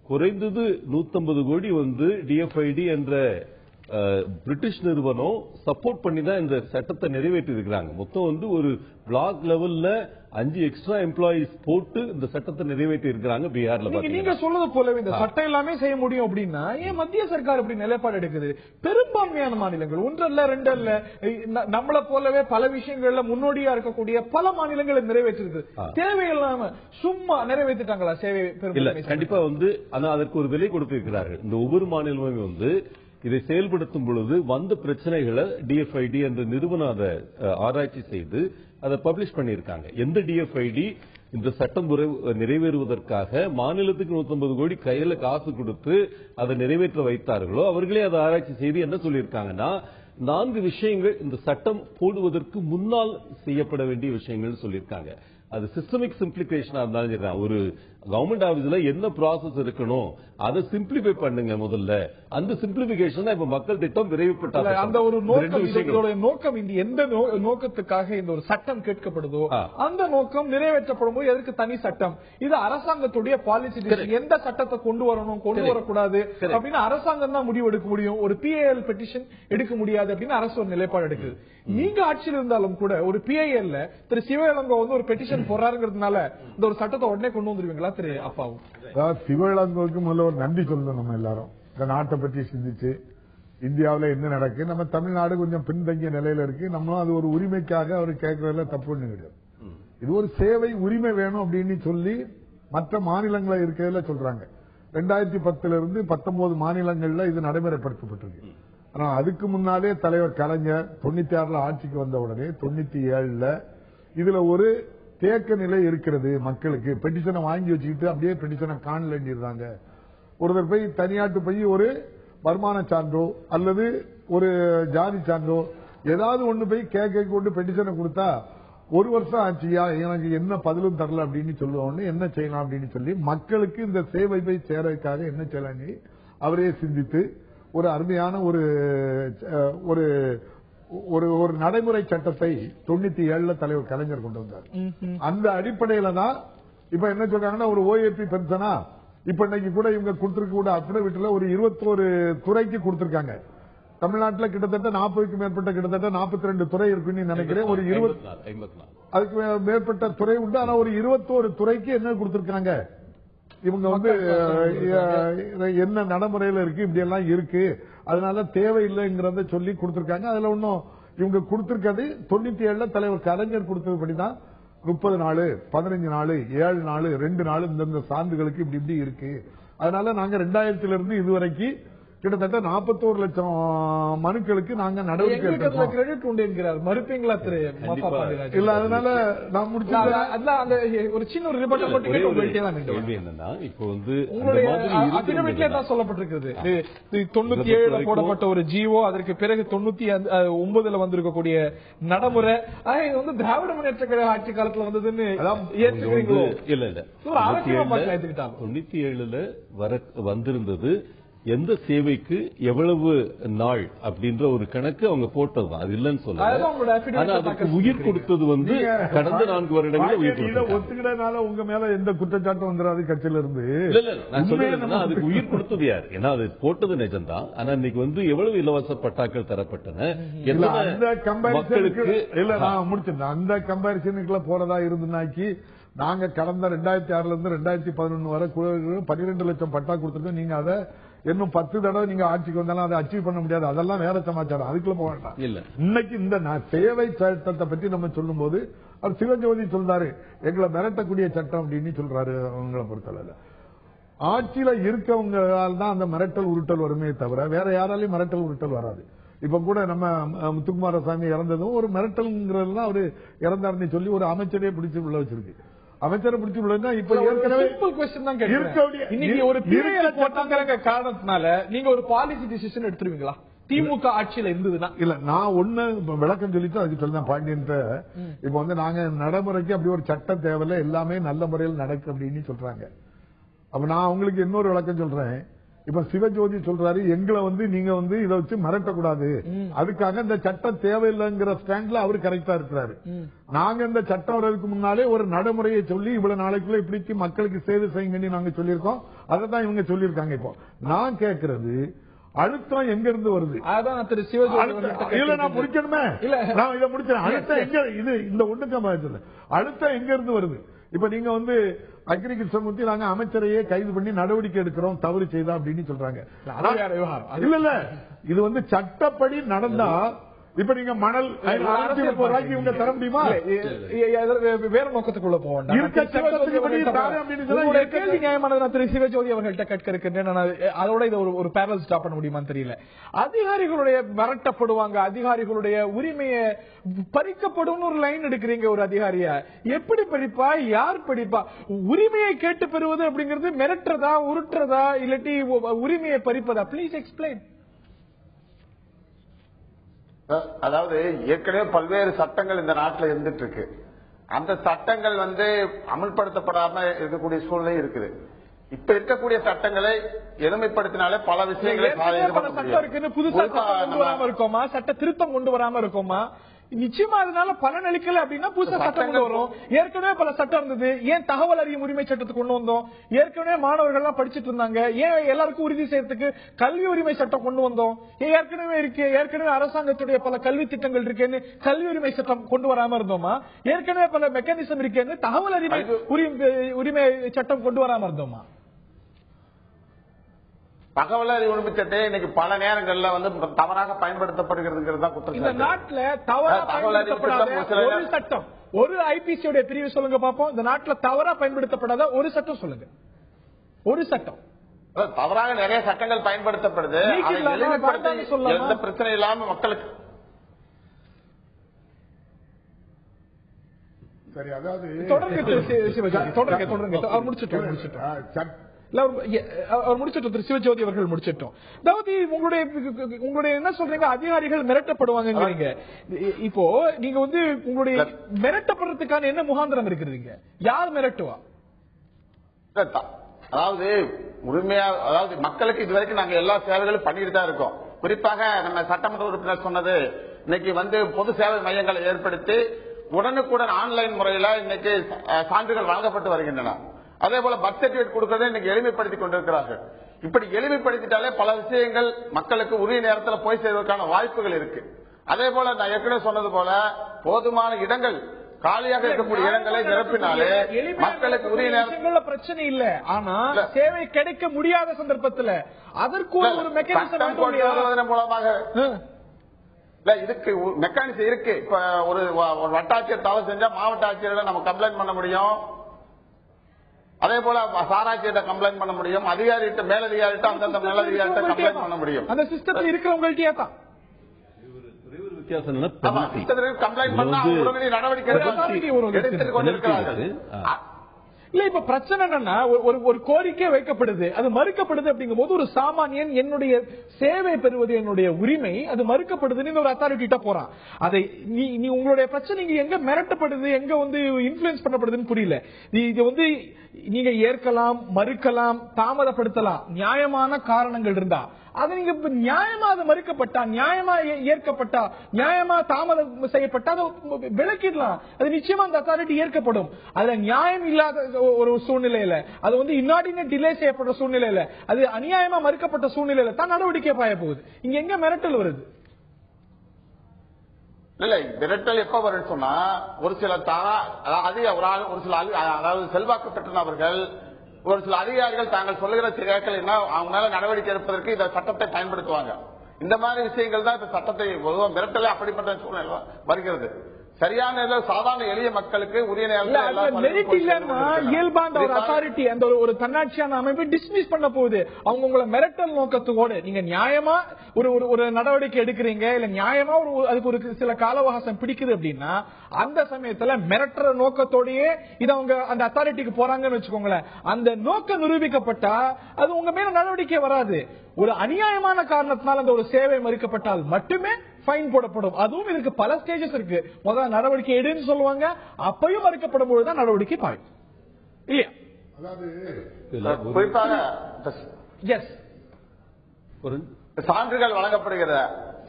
குறைந்தது 150 கோடி டிஎஃப்ஐடி என்ற பிரிட்டிஷ் நிறுவனம் சப்போர்ட் பண்ணி தான் இந்த சட்டத்தை நிறைவேற்றி இருக்கிறாங்க. மொத்தம் ஒரு பிளாக் லெவல்ல 5 எக்ஸ்ட்ரா எம்ப்ளாயிஸ் போட்டு இந்த சட்டத்தை நிறைவேற்றி இருக்கிறாங்க பீகார்ல. நீங்க சொல்றது போலவே இந்த சட்டம் எல்லாமே செய்ய முடியும் அப்படின்னா ஏன் மத்திய சர்க்கார் அப்படி நிலைப்பாடு எடுக்குது? பெரும்பான்மையான மாநிலங்கள், 1 அல்ல 2 அல்ல, நம்மள போலவே பல விஷயங்கள்ல முன்னோடியா இருக்கக்கூடிய பல மாநிலங்கள் நிறைவேற்றிருக்கு. தேவையில்லாம சும்மா நிறைவேற்றிட்டாங்களா சேவை? கண்டிப்பா ஆனா அதற்கு ஒரு விலை கொடுத்திருக்கிறார்கள். இந்த ஒவ்வொரு மாநிலமும் இதை செயல்படுத்தும் பொழுது வந்த பிரச்சனைகளை டிஎஃப்ஐடி என்ற நிறுவனம் அதை ஆராய்ச்சி செய்து அதை பப்ளிஷ் பண்ணியிருக்காங்க. எந்த டிஎஃப்ஐடி இந்த சட்டம் நிறைவேறுவதற்காக மாநிலத்துக்கு 150 கோடி கையில காசு கொடுத்து அதை நிறைவேற்ற வைத்தார்களோ அவர்களே அதை ஆராய்ச்சி செய்து என்ன சொல்லியிருக்காங்கன்னா, 4 விஷயங்கள் இந்த சட்டம் போடுவதற்கு முன்னால் செய்யப்பட வேண்டிய விஷயங்கள் சொல்லியிருக்காங்க. அது சிஸ்டமிக் சிம்பிளிபிகேஷனா இருந்தாலும் சரி, ஒரு கவர்மெண்ட் ஆபீஸ்ல என்ன ப்ராசஸ் இருக்கணும் அதை சிம்பிளிஃபை பண்ணுங்க முதல்ல. அந்த சிம்பிளிபிகேஷன் இப்ப மக்கள் திட்டம் விரைவுபட்டாங்க. அந்த ஒரு நோக்கம் இந்த எந்த நோக்கத்துக்காக இந்த ஒரு சட்டம் கேட்கப்படுதோ அந்த நோக்கம் நிறைவேற்றப்படும் போது எதற்கு தனி சட்டம்? இது அரசாங்கத்துடைய பாலிசி. எந்த சட்டத்தை கொண்டு வரணும், கொண்டு வரக்கூடாது அப்படின்னு அரசாங்கம் தான் முடிவு எடுக்க முடியும். ஒரு பிஐஎல் பெட்டிஷன் எடுக்க முடியாது அப்படின்னு அரசு ஒரு நிலைப்பாடு எடுக்குது. நீங்க ஆட்சியில் இருந்தாலும் கூட ஒரு பிஐஎல் திரு சிவகங்கை ஒரு பெட்டிஷன் போறாருங்கிறதுனால இந்த ஒரு சட்டத்தை உடனே கொண்டு வந்துருவீங்களா திரு அப்பாவும்? சிவகங்கைக்கு முதல்ல ஒரு நன்றி சொல்லணும். நம்ம எல்லாரும் இந்த நாட்டை பற்றி சிந்திச்சு இந்தியாவில் என்ன நடக்கு, நம்ம தமிழ்நாடு கொஞ்சம் பின்தங்கிய நிலையில இருக்கு, நம்மளும் அது ஒரு உரிமைக்காக அவர் கேட்கறதுல தப்பு ஒண்ணு கிடையாது. இது ஒரு சேவை உரிமை வேணும் அப்படின்னு சொல்லி மற்ற மாநிலங்களை இருக்கிறதுல சொல்றாங்க. 2010 இருந்து 19 மாநிலங்கள்ல இது நடைமுறைப்படுத்தப்பட்டிருக்கு. ஆனா அதுக்கு முன்னாலே தலைவர் கலைஞர் 96 ஆட்சிக்கு வந்த உடனே 97 இதுல ஒரு தேக்க நிலை இருக்கிறது. மக்களுக்கு பெட்டிஷனை வாங்கி வச்சுக்கிட்டு அப்படியே பெட்டிஷனை காணலன்றாங்க. ஒருத்தர் போய் தனியாட்டு போய் ஒரு வருமான சான்றோ அல்லது ஒரு ஜாதி சான்றோ ஏதாவது ஒண்ணு போய் கேட்க கொண்டு பெட்டிஷனை கொடுத்தா 1 வருஷம் ஆச்சியா, எனக்கு என்ன பதிலும் தரல அப்படின்னு சொல்லுவோம். என்ன செய்யலாம் அப்படின்னு சொல்லி மக்களுக்கு இந்த சேவை போய் சேரதுக்காக என்ன செய்யலாம் அவரே சிந்தித்து ஒரு அருமையான ஒரு ஒரு நடைமுறை சட்டத்தை 97 தலைவர் கலைஞர் கொண்டு வந்தார். அந்த அடிப்படையில தான் இப்ப என்ன சொல்றாங்கன்னா ஒரு ஓஏபி பென்ஷனா இப்ப இன்னைக்கு கூட இவங்க கொடுத்திருக்க கூட அத்தனை வீட்டுல ஒரு 21 துறைக்கு கொடுத்திருக்காங்க. தமிழ்நாட்டில் கிட்டத்தட்ட 40க்கும் மேற்பட்ட கிட்டத்தட்ட 42 துறை இருக்குன்னு நினைக்கிறேன். ஒரு 20 அதுக்கு மேற்பட்ட துறை உண்டு. ஆனா ஒரு 21 துறைக்கு என்ன கொடுத்திருக்காங்க இவங்க என்ன நடைமுறையில இருக்கு, இப்படி எல்லாம் இருக்கு, அதனால தேவையில்லைங்கிறத சொல்லி கொடுத்திருக்காங்க. அதுல ஒன்னும் இவங்க கொடுத்திருக்கிறது 97 தலைவர் கலைஞர் கொடுத்ததுபடிதான் 30 நாள், 15 நாள், 7 நாள், 2 நாள் இந்த சான்றுகளுக்கு இப்படி இப்படி இருக்கு. அதனால நாங்க 2000 இருந்து இதுவரைக்கும் கிட்டத்தட்ட 41 லட்சம் மனுக்களுக்கு நாங்க நடவடிக்கை எடுக்கிறோம். கிரெடிட் உண்டு என்கிறார். மறுப்பீங்களா திரு மாஃபா பாண்டியராஜன்? இல்ல, அதனால நான் முடிச்சு அந்த ஒரு சின்ன ஒரு ரிப்போர்ட் கேள்வி என்னன்னா, இப்போ வந்து உங்களுடைய தான் சொல்லப்பட்டிருக்கிறது 97 போடப்பட்ட ஒரு ஜிஓ, அதற்கு பிறகு 99 வந்திருக்கக்கூடிய நடைமுறை இது வந்து திராவிட முன்னேற்ற கழக ஆட்சி காலத்துல வந்ததுன்னு ஏற்றுக்கிறீங்களோ? இல்ல இல்ல, 97 வந்திருந்தது. எந்த சேவைக்கு எவ்வளவு நாள் அப்படின்ற ஒரு கணக்கு அவங்க போட்டதுதான், அது இல்லன்னு சொல்ல. ஆனா அதுக்கு உயிர் கொடுத்தது வந்து கடந்த 4 வருடங்களில் உயிர் கொடுத்தது. ஒத்துக்கிறதுனால உங்க மேல எந்த குற்றச்சாட்டும் வந்துடாது கட்சியில இருந்து. நான் சொல்றேன்னா அதுக்கு உயிர் கொடுத்தது யார்? ஏன்னா அது போட்டது நிஜம்தான். ஆனா இன்னைக்கு வந்து எவ்வளவு இலவச பட்டாக்கள் தரப்பட்டன, அந்த கம்பேரிசனுக்கு இல்ல நான் முடிச்சிருந்தேன். அந்த கம்பேரிசனுக்குள்ள போறதா இருந்துனாக்கி நாங்க கடந்த 2006 இருந்து 2011 வரை 12 லட்சம் பட்டா கொடுத்துருக்கோம். நீங்க அதை இன்னும் 10 தடவை நீங்க ஆட்சிக்கு வந்தாலும் அதை அச்சீவ் பண்ண முடியாது. அதெல்லாம் வேற சமாச்சாரம், அதுக்குள்ள போக வேண்டாம். இல்ல, இன்னைக்கு இந்த சேவை சட்டத்தை பற்றி நம்ம சொல்லும் போது அவர் சிவஜோதி சொல்றாரு, எங்களை மிரட்டக்கூடிய சட்டம் அப்படின்னு சொல்றாரு. அவங்களை பொறுத்தளவுல ஆட்சியில இருக்கவங்களால் தான் அந்த மிரட்டல் உருட்டல் வருமே தவிர வேற யாராலையும் மிரட்டல் உருட்டல் வராது. இப்ப கூட நம்ம முத்துக்குமாரசாமி இறந்ததும் ஒரு மிரட்டல்ங்கிறதுலாம் அவரு இறந்தாருன்னு சொல்லி ஒரு அமைச்சரே பிடிச்சு உள்ள வச்சிருக்கு. அமைச்சரை பிடிச்சு விடுனா இப்ப ஏற்கனவே காரணத்தினால நீங்க ஒரு பாலிசி டிசிஷன் எடுத்துருவீங்களா திமுக ஆட்சியில இருந்ததுன்னா? இல்ல, நான் ஒண்ணு விளக்கம் சொல்லிட்டு அதுக்கு சொல்றேன் பாண்டியன். இப்ப வந்து நாங்க நடைமுறைக்கு அப்படி ஒரு சட்டம் தேவையில்ல, எல்லாமே நல்ல முறையில் நடக்கு அப்படின்னு சொல்றாங்க. அப்ப நான் உங்களுக்கு இன்னொரு விளக்கம் சொல்றேன். இப்ப சிவஜோதி சொல்றாரு, எங்களை வந்து நீங்க வந்து இதை வச்சு மிரட்டக்கூடாது, அதுக்காக இந்த சட்டம் தேவையில்லைங்கிற ஸ்டாண்ட்ல அவரு கரெக்டா இருக்கிறாரு. நாங்க இந்த சட்டம் வர்றதுக்கு முன்னாலே ஒரு நடைமுறையை சொல்லி இவ்வளவு நாளைக்குள்ள இப்படி மக்களுக்கு சேவை செய்யுங்கன்னு நாங்க சொல்லியிருக்கோம். அதை தான் இவங்க சொல்லியிருக்காங்க. இப்போ நான் கேட்கறது அழுத்தம் எங்க இருந்து வருது? அதான் திரு சிவஜோதி இல்ல, நான் முடிக்கணுமே. இல்ல, நான் இதை முடிச்சேன். அழுத்தம் எங்க இது இந்த ஒண்ணுக்கு அழுத்தம் எங்க இருந்து வருது? இப்ப நீங்க வந்து அக்ரிகல்ச்சர் நாங்க அமைச்சரையே கைது பண்ணி நடவடிக்கை எடுக்கிறோம் தவறு செய்தா அப்படின்னு சொல்றாங்க. இல்ல இல்ல, இது வந்து சட்டப்படி நடந்தா இப்ப நீங்க மணல் இவங்க தர முடியுமா? வேற நோக்கத்துக்குள்ள போக கேள்வி நியாயமானது. திரு சிவஜோதி அவர்கள்ட்ட கேட்க இருக்கின்றேன். அதோட இதை ஒரு பேரல் ஸ்டாப் பண்ண முடியுமான்னு தெரியல. அதிகாரிகளுடைய மிரட்டப்படுவாங்க, அதிகாரிகளுடைய உரிமையை பறிக்கப்படும் ஒரு லைன் எடுக்கிறீங்க. ஒரு அதிகாரியா எப்படி படிப்பா, யார் படிப்பா? உரிமையை கேட்டு பெறுவது அப்படிங்கிறது மிரட்டுறதா, உருட்டுறதா, இல்லாட்டி உரிமையை பறிப்பதா? Please explain. அதாவது ஏற்கனவே பல்வேறு சட்டங்கள் இந்த நாட்டில் இருந்துட்டு இருக்கு. அந்த சட்டங்கள் வந்து அமல்படுத்தப்படாம இருக்கக்கூடிய சூழ்நிலை இருக்குது. இப்ப இருக்கக்கூடிய சட்டங்களை எளிமைப்படுத்தினாலே பல விஷயங்களை புதுசா கொண்டு வராம இருக்கோமா, சட்ட திருத்தம் கொண்டு வராம இருக்கோமா? நிச்சயமா அதனால பலன் அளிக்கல அப்படின்னா புதுசா சட்டம் கொண்டு வரும். ஏற்கனவே பல சட்டம் இருந்தது. ஏன் தகவல் அறியும் உரிமை சட்டத்தை கொண்டு வந்தோம்? ஏற்கனவே மாணவர்கள் எல்லாம் படிச்சுட்டு இருந்தாங்க. ஏன் எல்லாருக்கும் உறுதி செய்யறதுக்கு கல்வி உரிமை சட்டம் கொண்டு வந்தோம்? ஏற்கனவே இருக்கு, ஏற்கனவே அரசாங்கத்துடைய பல கல்வி திட்டங்கள் இருக்கேன்னு கல்வி உரிமை சட்டம் கொண்டு வராம இருந்தோமா? ஏற்கனவே பல மெக்கானிசம் இருக்கேன்னு தகவல் அறிமை உரிமை சட்டம் கொண்டு வராம இருந்தோமா? தகவல் அறிவு உரிமை சட்டம் இன்னைக்கு பல நேரங்கள்ல வந்து தவறாக பயன்படுத்தப்படுகிறது தான் குற்றம். இந்த நாட்டுல தவறாக ஒரு சட்டம், ஒரு ஐபிசியோட பிரிவு சொல்லுங்க பாப்போம். இந்த நாட்டுல தவறா பயன்படுத்தப்படாத ஒரு சட்டம் சொல்லுங்க. ஒரு சட்டம். தவறாக நிறைய சட்டங்கள் பயன்படுத்தப்படுது. எந்த பிரச்சனை இல்லாம மக்களுக்கு சரி. அதாவது தொடருங்க. அவர் முடிச்சிட்டோம். திரு சிவஜோதி அவர்கள் முடிச்சிட்டோம். அதாவது உங்களுடைய என்ன சொல்றீங்க, அதிகாரிகள் மிரட்டப்படுவாங்க. இப்போ நீங்க வந்து உங்களுடைய மிரட்டப்படுறதுக்கான என்ன முகாந்திரம் இருக்கிறீங்க? யார் மிரட்டுவா? அதாவது உரிமையா, அதாவது மக்களுக்கு இதுவரைக்கும் நாங்க எல்லா சேவைகளும் பண்ணிட்டு தான் இருக்கோம். குறிப்பாக நம்ம சட்டமன்ற உறுப்பினர் சொன்னது, இன்னைக்கு வந்து பொது சேவை மையங்களை ஏற்படுத்தி உடனுக்குடன் ஆன்லைன் முறையில இன்னைக்கு சான்றுகள் வழங்கப்பட்டு வருகின்றன. அதே போல பர்த் சர்டிபிகேட் கொடுக்கறதை இன்னைக்கு எளிமைப்படுத்திக் கொண்டிருக்கிறார்கள். இப்படி எளிமைப்படுத்திட்டாலே பல விஷயங்கள் மக்களுக்கு உரிய நேரத்தில் போய் சேர்வதற்கான வாய்ப்புகள் இருக்கு. அதே போல நான் ஏற்கனவே சொன்னது போல போதுமான இடங்கள் காலியாக இருக்கக்கூடிய இடங்களை நிரப்பினாலே மக்களுக்கு உரிய நேரத்தில் பிரச்சனை இல்ல. ஆனா சேவை கிடைக்க முடியாத சந்தர்ப்பத்தில் அதற்கு ஒரு மெக்கானிசம் மூலமாக இதுக்கு மெக்கானிசம் இருக்கு. இப்ப ஒரு வட்டாட்சியர் தவறு செஞ்சா மாவட்ட ஆட்சியரிடம் நம்ம கம்ப்ளைண்ட் பண்ண முடியும். அதே போல சாராட்சியிட்ட கம்ப்ளைண்ட் பண்ண முடியும், அதிகாரிகிட்ட மேலதிகாரிட்ட அந்தந்த மேலதிகாரிட்ட கம்ப்ளைண்ட் பண்ண முடியும். அந்த சிஸ்டத்தில் இருக்கிறவங்கள்ட்டே தான் கம்ப்ளைண்ட் பண்ணா உடனடி நடவடிக்கை எடுத்துக் கொண்டிருக்கிறார்கள். இல்ல இப்ப பிரச்சனை என்னன்னா ஒரு கோரிக்கை வைக்கப்படுது, அது மறுக்கப்படுது அப்படிங்கும் போது ஒரு சாமானியன் என்னுடைய சேவை பெறுவது என்னுடைய உரிமை, அது மறுக்கப்படுதுன்னு ஒரு அத்தாரிட்டிட்ட போறான். அதை நீ உங்களுடைய பிரச்சனை எங்க மிரட்டப்படுது, எங்க வந்து இன்ஃபுளுன்ஸ் பண்ணப்படுதுன்னு புரியல. இது வந்து நீங்க ஏற்கலாம், மறுக்கலாம், தாமதப்படுத்தலாம், நியாயமான காரணங்கள் இருந்தா அது நீங்க நியாயமா அது மறுக்கப்பட்டா, நியாயமா ஏற்கப்பட்டா, நியாயமா தாமதம் செய்யப்பட்டா அதை விளக்கிடலாம். அது நிச்சயமா அந்த அத்தாரிட்டி ஏற்கப்படும். அதுல நியாயம் இல்லாத ஒரு சூழ்நிலையில, அது வந்து இன்னார்டினேட் டிலே செய்யப்பட்ட சூழ்நிலையில, அது அநியாயமா மறுக்கப்பட்ட சூழ்நிலையில தான் நடவடிக்கை பாய போகுது. இங்க எங்க மிரட்டல் வருது? இல்ல, மிரட்டல் எப்ப வரும்னு சொன்னா ஒரு சில ஒரு சில அதாவது செல்வாக்கு பெற்ற நபர்கள், ஒரு சில அதிகாரிகள் தாங்கள் சொல்லுகிற கேட்கலைன்னா அவங்க மேல நடவடிக்கை எடுப்பதற்கு இந்த சட்டத்தை பயன்படுத்துவாங்க. இந்த மாதிரி விஷயங்கள் தான் இந்த சட்டத்தை மிரட்டலே அப்படிப்பட்ட சூழ்நிலை வருகிறது. சரியான சாதாரண எளிய மக்களுக்கு உரிய அத்தாரிட்டி அந்த ஒரு தன்னாட்சியான அமைப்பை டிஸ்மிஸ் பண்ண போகுது. அவங்க உங்களை மிரட்டல் நோக்கத்தோடு நீங்க நியாயமா ஒரு நடவடிக்கை எடுக்கிறீங்க, இல்ல நியாயமா அதுக்கு ஒரு சில கால அவகாசம் பிடிக்குது அப்படின்னா அந்த சமயத்துல மிரட்டுற நோக்கத்தோடயே இது அவங்க அந்த அத்தாரிட்டிக்கு போறாங்கன்னு வச்சுக்கோங்களேன். அந்த நோக்கம் நிரூபிக்கப்பட்டா அது உங்க மேல நடவடிக்கை வராது. ஒரு அநியாயமான காரணத்தினால் அந்த ஒரு சேவை மறுக்கப்பட்டால் மட்டுமே ஃபைன் போடப்படும். அதுவும் இதுக்கு பல ஸ்டேஜஸ் இருக்கு. முதல்ல நடவடிக்கை எடுன்னு சொல்லுவாங்க, அப்பயும் மறுக்கப்படும் போதுதான் நடவடிக்கை பாயும் இல்லையா? குறிப்பாக சான்றுகள் வழங்கப்படுகிறது.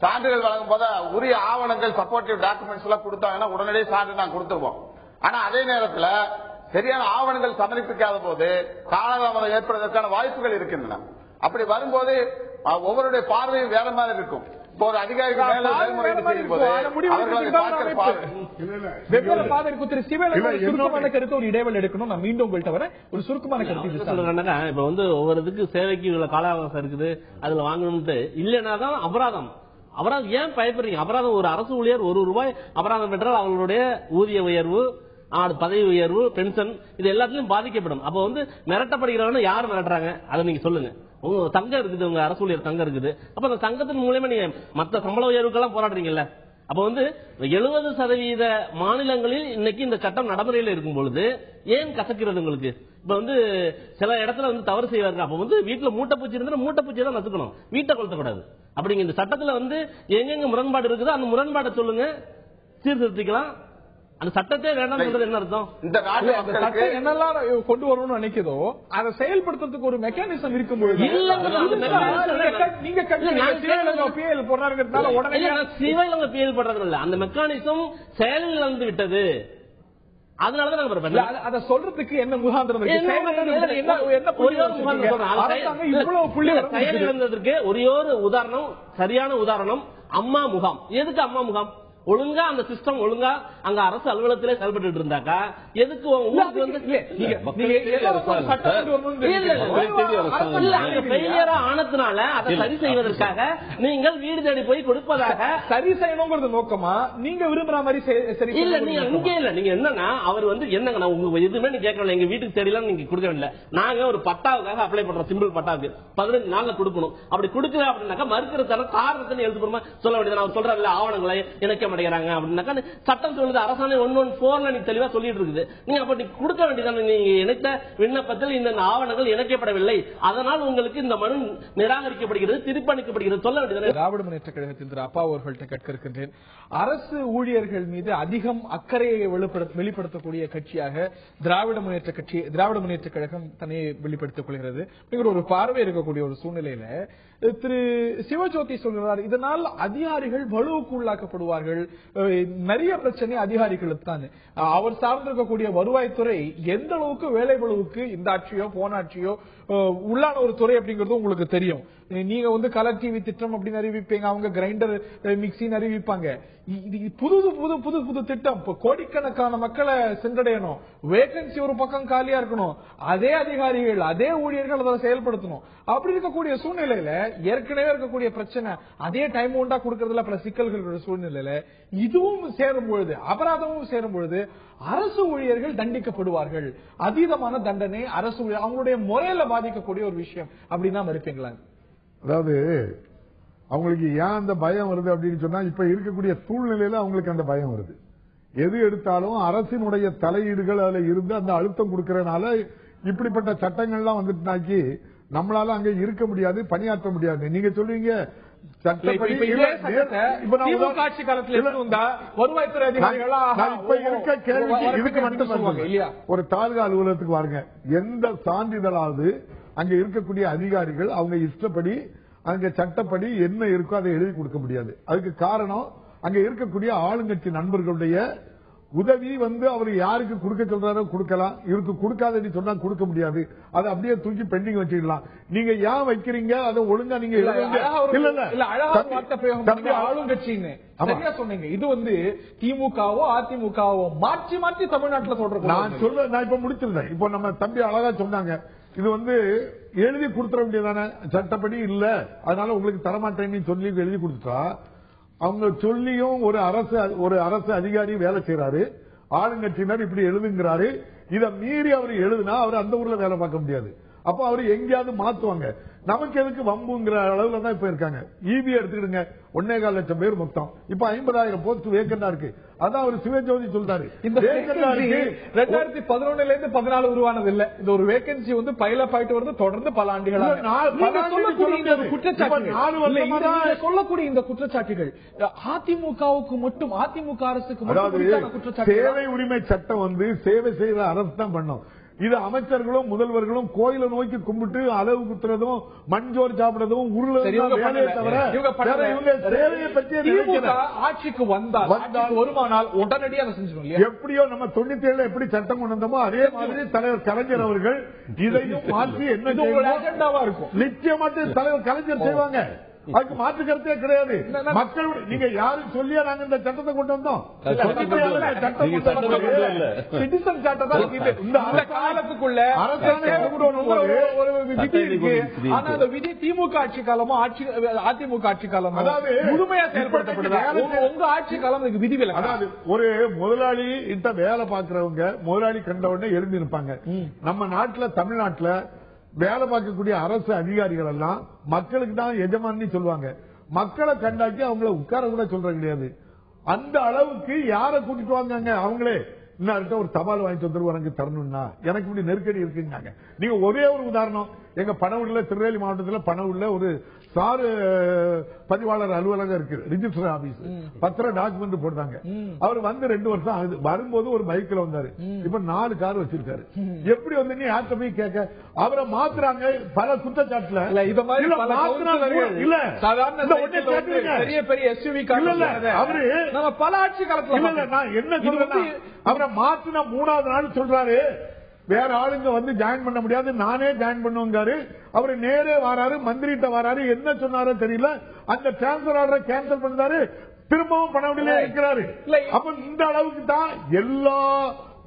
சான்றுகள் வழங்கும் போது உரிய ஆவணங்கள், சப்போர்ட்டிவ் டாக்குமெண்ட்ஸ் எல்லாம் கொடுத்தாங்கன்னா உடனடியே சான்று நான் கொடுத்துருவோம். ஆனா அதே நேரத்தில் சரியான ஆவணங்கள் சமர்ப்பிக்காத போது காலதாமதம் ஏற்படுவதற்கான வாய்ப்புகள் இருக்கின்றன. அப்படி வரும்போது ஒவ்வொருடைய பார்வையும் வேற மாதிரி இருக்கும். இப்போ ஒரு அதிகாரிகள் ஒரு இடைவெளி எடுக்கணும். நான் மீண்டும் உங்கள்கிட்ட வரேன். ஒரு சுருக்கமான கருத்து இப்ப வந்து ஒவ்வொருத்துக்கு சேவைக்கு இவ்வளவு கால அவகாசம் இருக்குது, அதுல வாங்கணும்ட்டு இல்லைன்னாதான் அபராதம். ஏன் பயப்படுறீங்க? அபராதம் ஒரு அரசு ஊழியர் ₹1 அபராதம் பெற்றால் அவர்களுடைய ஊதிய உயர்வு, பதவி உயர்வு, பென்ஷன் இது எல்லாத்திலும் பாதிக்கப்படும். அப்ப வந்து மிரட்டப்படுகிறவங்க யாரு மிரட்டுறாங்க அதை நீங்க சொல்லுங்க. உங்க தங்கம் இருக்குது, உங்க அரசு ஊழியர் தங்கம் இருக்குது. அப்ப அந்த தங்கத்தின் மூலமா நீங்க மற்ற சம்பள உயர்வுக்கெல்லாம் போராடுறீங்கல்ல. அப்ப வந்து 70% மாநிலங்களில் இன்னைக்கு இந்த சட்டம் நடைமுறையில் இருக்கும் பொழுது ஏன் கசக்கிறது உங்களுக்கு? இப்ப வந்து சில இடத்துல வந்து தவறு செய்வாங்க. அப்ப வந்து வீட்டுல மூட்டைப்பூச்சி இருந்தா மூட்டைப்பூச்சியை தான் நசுக்கணும், வீட்டை கொளுத்தக்கூடாது. அப்படிங்க இந்த சட்டத்துல வந்து எங்கெங்க முரண்பாடு இருக்குதோ அந்த முரண்பாடை சொல்லுங்க, சீர்திருத்திக்கலாம். அந்த சட்டத்தை வேண்டாம் சொல்றது என்ன அர்த்தம்? இந்த சட்டம் என்னெல்லாம் கொண்டு வரணும்னு நினைக்கிறதோ அதை செயல்படுத்துறதுக்கு ஒரு மெக்கானிசம் இருக்கும்போது அந்த மெக்கானிசம் செயலில் இழந்து விட்டது. அதனாலதான் அதை சொல்றதுக்கு என்ன முகாந்திரம் செயல் இழந்ததற்கு ஒரே ஒரு உதாரணம், சரியான உதாரணம் அம்மா முகாம். எதுக்கு அம்மா முகாம்? ஒழுங்கா அந்த சிஸ்டம் ஒழுங்கா அங்க அரசு அலுவலகத்திலே செயல்பட்டு இருந்தாக்கா எதுக்கு உங்களுக்கு வந்து ஆனதுனால அதை சரி செய்வதற்காக நீங்கள் வீடு தேடி போய் கொடுப்பதாக சரி செய்யணுங்கிறது நோக்கமா நீங்க விரும்புற மாதிரி சரி இல்ல? நீங்க இங்கே இல்ல, நீங்க என்னன்னா அவர் வந்து என்னங்க உங்க எதுவுமே நீங்க கேட்கல, எங்க வீட்டுக்கு தேடிலாம் நீங்க கொடுக்க வேண்டிய நாங்க ஒரு பட்டாவுக்காக அப்ளை பண்றோம், சிம்பிள் பட்டாவுக்கு 15 நாள்ல கொடுக்கணும். அப்படி கொடுக்கல அப்படின்னாக்கா மறுக்கிறதான காரணத்தை எழுதுமா சொல்ல வேண்டியது. அவர் சொல்றாரு ஆவணங்களை இணைக்க சட்டம் சொல்லுது, அரசாணை 114 நீங்க தெளிவா சொல்லிட்டு இருக்குது. நீங்க அப்ப கொடுக்க வேண்டியதான, நீங்க இணைத்த விண்ணப்பத்தில் இந்த ஆவணங்கள் இணைக்கப்படவில்லை, அதனால் உங்களுக்கு இந்த மனு நிராகரிக்கப்படுகிறது, திருப்பணிக்கப்படுகிறது சொல்ல வேண்டியது. திராவிட முன்னேற்ற கழகத்தின் திரு அப்பா அவர்கள்ட்ட கேட்க இருக்கின்றேன். அரசு ஊழியர்கள் மீது அதிகம் அக்கறையை வெளிப்படுத்தக்கூடிய கட்சியாக திராவிட முன்னேற்ற கழகம் தன்னை வெளிப்படுத்திக் கொள்கிறது. ஒரு பார்வை இருக்கக்கூடிய ஒரு சூழ்நிலையில திரு சிவஜோதி சொல்கிறார், இதனால் அதிகாரிகள் வலுவுக்கு உள்ளாக்கப்படுவார்கள், நிறைய பிரச்சனை அதிகாரிகளுக்கு தான். அவர் சார்ந்திருக்கக்கூடிய வருவாய்த்துறை எந்த அளவுக்கு வேலை பளுவுக்கு இந்த ஆட்சியோ போன ஆட்சியோ உள்ளான ஒரு துறை அப்படிங்கிறது உங்களுக்கு தெரியும். நீங்க வந்து கலர் டிவி திட்டம் அப்படின்னு அறிவிப்பீங்க, அவங்க கிரைண்டர் மிக்சின்னு அறிவிப்பாங்க. புது புது புது புது திட்டம் கோடிக்கணக்கான மக்களை சென்றடையணும், வேகன்சி ஒரு பக்கம் காலியா இருக்கணும், அதே அதிகாரிகள் அதே ஊழியர்கள் அதை செயல்படுத்தணும். அப்படி இருக்கக்கூடிய சூழ்நிலையில ஏற்கனவே இருக்கக்கூடிய பிரச்சனை அதே டைம் உண்டா கொடுக்கறதுல பல சிக்கல்கள் சூழ்நிலையில இதுவும் சேரும் பொழுது, அபராதமும் சேரும் பொழுது அரசு ஊழியர்கள் தண்டிக்கப்படுவார்கள். அதீதமான தண்டனை அரசு அவங்களுடைய முறையில பாதிக்கக்கூடிய ஒரு விஷயம் அப்படின்னா இருப்பீங்களா? அதாவது அவங்களுக்கு ஏன் அந்த பயம் வருது அப்படின்னு சொன்னா, இப்ப இருக்கக்கூடிய சூழ்நிலையில அவங்களுக்கு அந்த பயம் வருது. எது எடுத்தாலும் அரசினுடைய தலையீடுகள் அதுல இருந்து அந்த அழுத்தம் கொடுக்கறதுனால இப்படிப்பட்ட சட்டங்கள்லாம் வந்துட்டுனாக்கி நம்மளால அங்க இருக்க முடியாது, பணியாற்ற முடியாது. நீங்க சொல்றீங்க ஒரு தாலுகா அலுவலகத்துக்கு வாருங்க, எந்த சான்றிதழாவது அங்க இருக்கக்கூடிய அதிகாரிகள் அவங்க இஷ்டப்படி அங்க சட்டப்படி என்ன இருக்கோ அதை எழுதி கொடுக்க முடியாது. அதுக்கு காரணம் அங்க இருக்கக்கூடிய ஆளுங்கட்சி நண்பர்களுடைய உதவி அவர் யாருக்கு கொடுக்க சொல்றாரோ கொடுக்கலாம், இவருக்கு கொடுக்காதன்னு சொன்னா கொடுக்க முடியாது. அதை அப்படியே தூக்கி பெண்டிங் வச்சுக்கலாம். நீங்க ஏன் வைக்கிறீங்க, அதை ஒழுங்கா நீங்க ஆளுங்கட்சின்னு சரியா சொன்னீங்க. இது திமுகவோ அதிமுகவோ மாற்றி மாற்றி தமிழ்நாட்டில் சொல்றேன். நான் இப்ப முடிச்சிருந்தேன். இப்போ நம்ம தம்பி அழகா சொன்னாங்க, இது எழுதி கொடுத்துட வேண்டியதானே, சட்டப்படி இல்ல அதனால உங்களுக்கு தரமாட்டேன்னு சொல்லி எழுதி கொடுத்துட்டா, அவங்க சொல்லியும் ஒரு அரசு அதிகாரி வேலை செய்யறாரு, ஆளுங்கட்சியினர் இப்படி எழுதுங்கிறாரு. இதை மீறி அவர் எழுதுனா அவர் அந்த ஊர்ல வேலை பார்க்க முடியாது. அப்ப அவர் எங்கேயாவது மாத்துவாங்க. நமக்கு எதுக்கு வம்புங்கிற அளவுல தான் இப்ப இருக்காங்க. ஈபி எடுத்துக்கிடுங்க, 1.25 லட்சம் பேர் மொத்தம், இப்ப 50,000 போஸ்ட் வேக்கண்டா இருக்கு. அதான் அவர் சிவஜோதி சொல்றாரு. இந்த 2011 இருந்து 14 உருவானது இல்ல. இந்த ஒரு வேகன்சி பைலப் ஆயிட்டு வருது தொடர்ந்து பல ஆண்டுகளாக. சொல்லக்கூடிய இந்த குற்றச்சாட்டுகள் அதிமுகவுக்கு மட்டும், அதிமுக அரசுக்கு மட்டும் சேவை உரிமை சட்டம் சேவை செய்யற அரசு தான் பண்ணும். இது அமைச்சர்களும் முதல்வர்களும் கோயில நோக்கி கும்பிட்டு அளவு குத்துறதும் மஞ்சோர் சாப்பிடுறதும் ஆட்சிக்கு வருமானால் உடனடியாக செஞ்சிடும். எப்படியோ நம்ம 97 எப்படி சட்டம் கொண்டு வந்தோமோ அதே மாதிரி தலைவர் கலைஞர் அவர்கள் இதையும் மாற்றி என்ன அஜெண்டாவா இருக்கும். நிச்சயமா தலைவர் கலைஞர் செய்வாங்க. அதுக்கு மாற்று கருத்தே கிடையாது. மக்கள் நீங்க யாரும் சொல்லியா நாங்க இந்த சட்டத்தை கொண்டு வந்தோம். சிட்டிசன் சட்டத்தை இந்த காலத்துக்குள்ள ஒரு விதி இருக்கு. ஆனா அந்த விதி திமுக ஆட்சி காலமோ அதிமுக ஆட்சி காலமோ முழுமையா செயல்படுத்தப்படுது. உங்க ஆட்சி காலம் இதுக்கு விதி விலக்கு. அதாவது ஒரு முதலாளி இந்த வேலை பாக்குறவங்க முதலாளி கண்ட உடனே எழுதி இருப்பாங்க. நம்ம நாட்டுல தமிழ்நாட்டுல வேலை பார்க்கக்கூடிய அரசு அதிகாரிகள் எல்லாம் மக்களுக்கு தான் எஜமானி சொல்லுவாங்க. மக்களை கண்டாக்கி அவங்கள உட்கார கூட சொல்றது கிடையாது. அந்த அளவுக்கு யாரை கூட்டிட்டு வாங்க அவங்களே இன்னும் ஒரு தபால் வாங்கிட்டு வந்துருவோம் எனக்கு தரணும்னா எனக்கு இப்படி நெருக்கடி இருக்குங்க. நீங்க ஒரே ஒரு உதாரணம், எங்க பனவூர்ல திருநெல்வேலி மாவட்டத்தில் பனவூர்ல ஒரு சாரு பதிவாளர் அலுவலகம் இருக்கு, ரிஜிஸ்டர் ஆபீஸ். பத்திர டாக்குமெண்ட் போட்டாங்க. அவர் 2 வருஷம் ஆகுது. வரும்போது ஒரு பைக்ல வந்தாரு, இப்ப 4 கார் வச்சிருக்காரு. எப்படி நீ யார்கிட்ட போய் கேட்க? அவரை மாத்துறாங்க பல குற்றச்சாட்டுல. பெரிய பெரிய எஸ்யூவி அவரு நம்ம பல ஆட்சி காலத்துல நான் என்ன சொல்றேன், அவரை மாத்தின 3வது நாள் சொல்றாரு வேற ஆளுங்க ஜாயின் பண்ண முடியாது, நானே ஜாயின் பண்ணுவாரு. அவரு நேரே வராரு, மந்திரிட்ட வராரு, என்ன சொன்னாரோ தெரியல. அந்த டிரான்ஸ்பர் ஆர்டரை கேன்சல் பண்ணாரு, திரும்பவும் பண்ண முடியல இருக்கிறாரு. அப்ப இந்த அளவுக்கு தான் எல்லா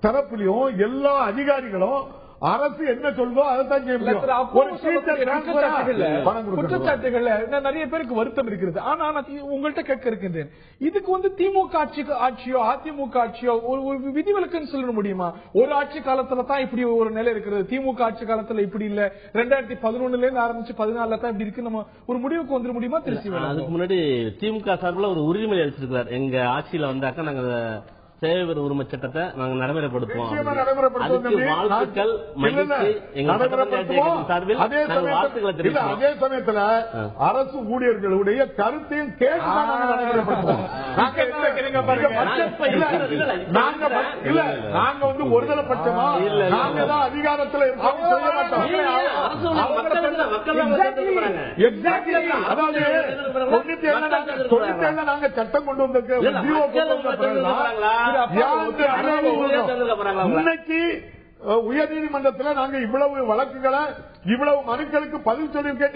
தரப்புலையும் எல்லா அதிகாரிகளும் அரசு என்ன சொல்வோ அதைத்தான் செய்ய முடியும். குற்றச்சாட்டுகள்ல நிறைய பேருக்கு வருத்தம் இருக்கிறது. ஆனா உங்கள்கிட்ட கேட்க இருக்கின்றேன், இதுக்கு திமுக ஆட்சியோ அதிமுக ஆட்சியோ ஒரு விதிவிலக்குன்னு சொல்ல முடியுமா? ஒரு ஆட்சி காலத்துல தான் இப்படி ஒரு நிலை இருக்கிறது, திமுக ஆட்சி காலத்துல இப்படி இல்ல, 2011 இருந்து ஆரம்பிச்சு 14 தான் இப்படி இருக்கு, நம்ம ஒரு முடிவுக்கு வந்துட முடியுமா? திருச்சி அதுக்கு முன்னாடி திமுக சார்பில் ஒரு உறுதிமொழி அளிச்சிருக்கிறார். எங்க ஆட்சியில வந்தாக்க நாங்க சேவை பெறும் உரிமை சட்டத்தை நாங்க நடைமுறைப்படுத்துவோம். அதுக்கு வாழ்த்துக்கள், மகிழ்ச்சி. எங்க சார்பில் வாழ்த்துக்களை தெரிவிக்கிறோம். அதே சமயத்தில் அரசு ஊழியர்களுடைய கருத்தையும் கேட்டு நடைமுறைப்படுத்துவோம். நாங்க ஒருதலைப்பட்சமா நாங்க தான் அதிகாரத்தில் இருக்கோம். நாங்க சட்டம் கொண்டு வந்திருக்கோம். இன்னைக்கு உயர்நீதிமன்றத்தில் நாங்க இவ்வளவு வழக்குகளை இவ்வளவு மனுக்களுக்கு பதில் சொல்லியிருக்கேன்.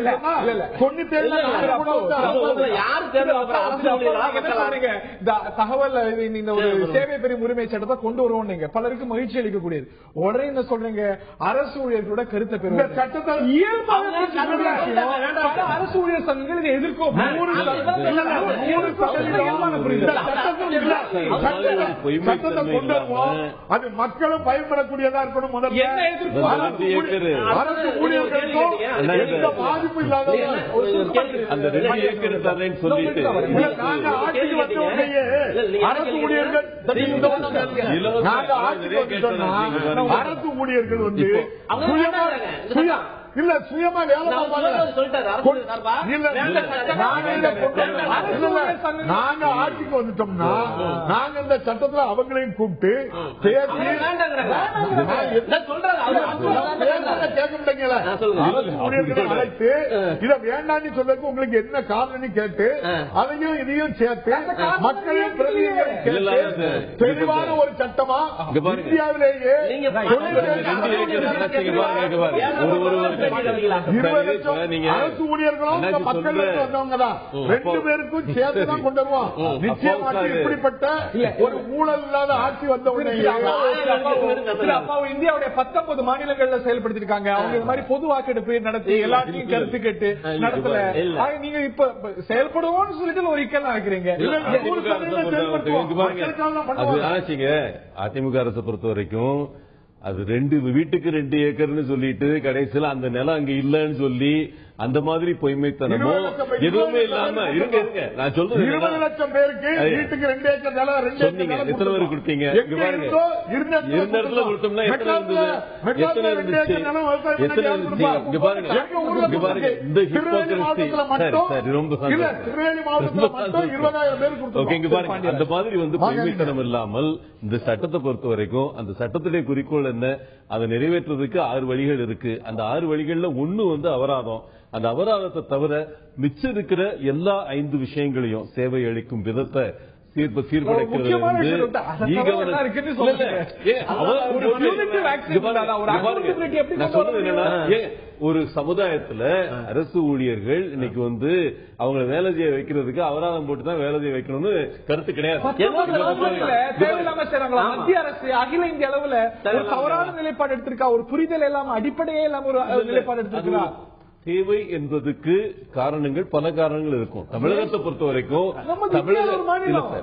தகவல் இந்த ஒரு சேவை பெறும் உரிமை சட்டத்தை கொண்டு வருவோம். நீங்க பலருக்கு மகிழ்ச்சி அளிக்கக்கூடியது. உடனே என்ன சொல்றீங்க, அரசு ஊழியர்களோட கருத்தை பெறும் சட்டத்தை அரசு ஊழியர் சங்கங்கள் இதை எதிர்க்கும். அது மக்களும் பயன்படக்கூடியதா இருக்கணும். முதல்ல அரசு ஊழியர்களுக்கும் எந்த பாதிப்பு இல்லாத அரசு ஊழியர்கள் அரசு ஊழியர்கள் வந்து இல்ல சுயமா வேலை நாங்க ஆட்சிக்கு வந்துட்டோம்னா நாங்க இந்த சட்டத்துல அவங்களையும் கூப்பிட்டு பேசி அழைத்து இதை வேண்டாம்னு சொல்றதுக்கு உங்களுக்கு என்ன காரணம் கேட்டு அதையும் இதையும் சேர்த்து மக்களின் பிரதிநிதிகளை கேட்டு தெளிவான ஒரு சட்டமா இந்தியாவிலேயே அரசு ஊழியர்களும் மக்கள் வந்தவங்க தான் 2 பேருக்கும் சேர்த்து தான் கொண்டு வருவோம். நிச்சயமாக இப்படிப்பட்ட ஒரு ஊழல் இல்லாத ஆட்சி வந்த உடனே இந்தியாவுடைய 19 மாநிலங்கள்ல செயல்படுத்திருக்காங்க. அவங்க இந்த மாதிரி பொது வாக்கெடுப்பு நடத்தி எல்லாத்தையும் கருத்து கேட்டு நடத்தல. நீங்க இப்ப செயல்படுவோம்னு சொல்லிட்டு ஒரு இக்கல் வைக்கிறீங்க. அதிமுக அரசை பொறுத்த வரைக்கும் அது 2 வீட்டுக்கு 2 ஏக்கர்னு சொல்லிட்டு கடைசியில் அந்த நிலம் அங்க இல்லன்னு சொல்லி அந்த மாதிரி பொய்மைத்தனமோ எதுவுமே இல்லாம இருங்க நான் சொல்றேன் 20 லட்சம் பேருக்கு வீட்டுக்கு 2 ஏக்கர் நிலம் சொன்னீங்க. எத்தனை பேர் கொடுத்தீங்க? இருந்த இடத்துல கொடுத்தோம்னா எத்தனை இருந்துச்சு? இங்க பாருங்க இந்த ஹிப்போக்ரசி சரி ரொம்ப ஓகே. இங்க பாருங்க அந்த மாதிரி வந்து பொய்மைத்தனம் இல்லாமல் இந்த சட்டத்தை பொறுத்த வரைக்கும் அந்த சட்டத்துடைய குறிக்கோள் என்ன, அதை நிறைவேற்றுறதுக்கு 6 வழிகள் இருக்கு. அந்த 6 வழிகள்ல ஒண்ணு வந்து அபராதம். அந்த அபராதத்தை தவிர மிச்சம் இருக்கிற எல்லா 5 விஷயங்களையும் சேவை அளிக்கும் விதத்தை சீர்படைக்கிறது ஒரு சமுதாயத்துல அரசு ஊழியர்கள் இன்னைக்கு வந்து அவங்க வேலை செய்ய வைக்கிறதுக்கு அபராதம் போட்டுதான் வேலை செய்ய வைக்கணும்னு கருத்து கிடையாது. மத்திய அரசு அகில இந்திய அளவுல ஒரு தவறான நிலைப்பாடு எடுத்திருக்கா, ஒரு புரிதல் இல்லாம அடிப்படையே இல்லாம ஒரு நிலைப்பாடு எடுத்திருக்கா. தேவை என்பதுக்கு காரணங்கள் பல காரணங்கள் இருக்கும். தமிழகத்தை பொறுத்த வரைக்கும்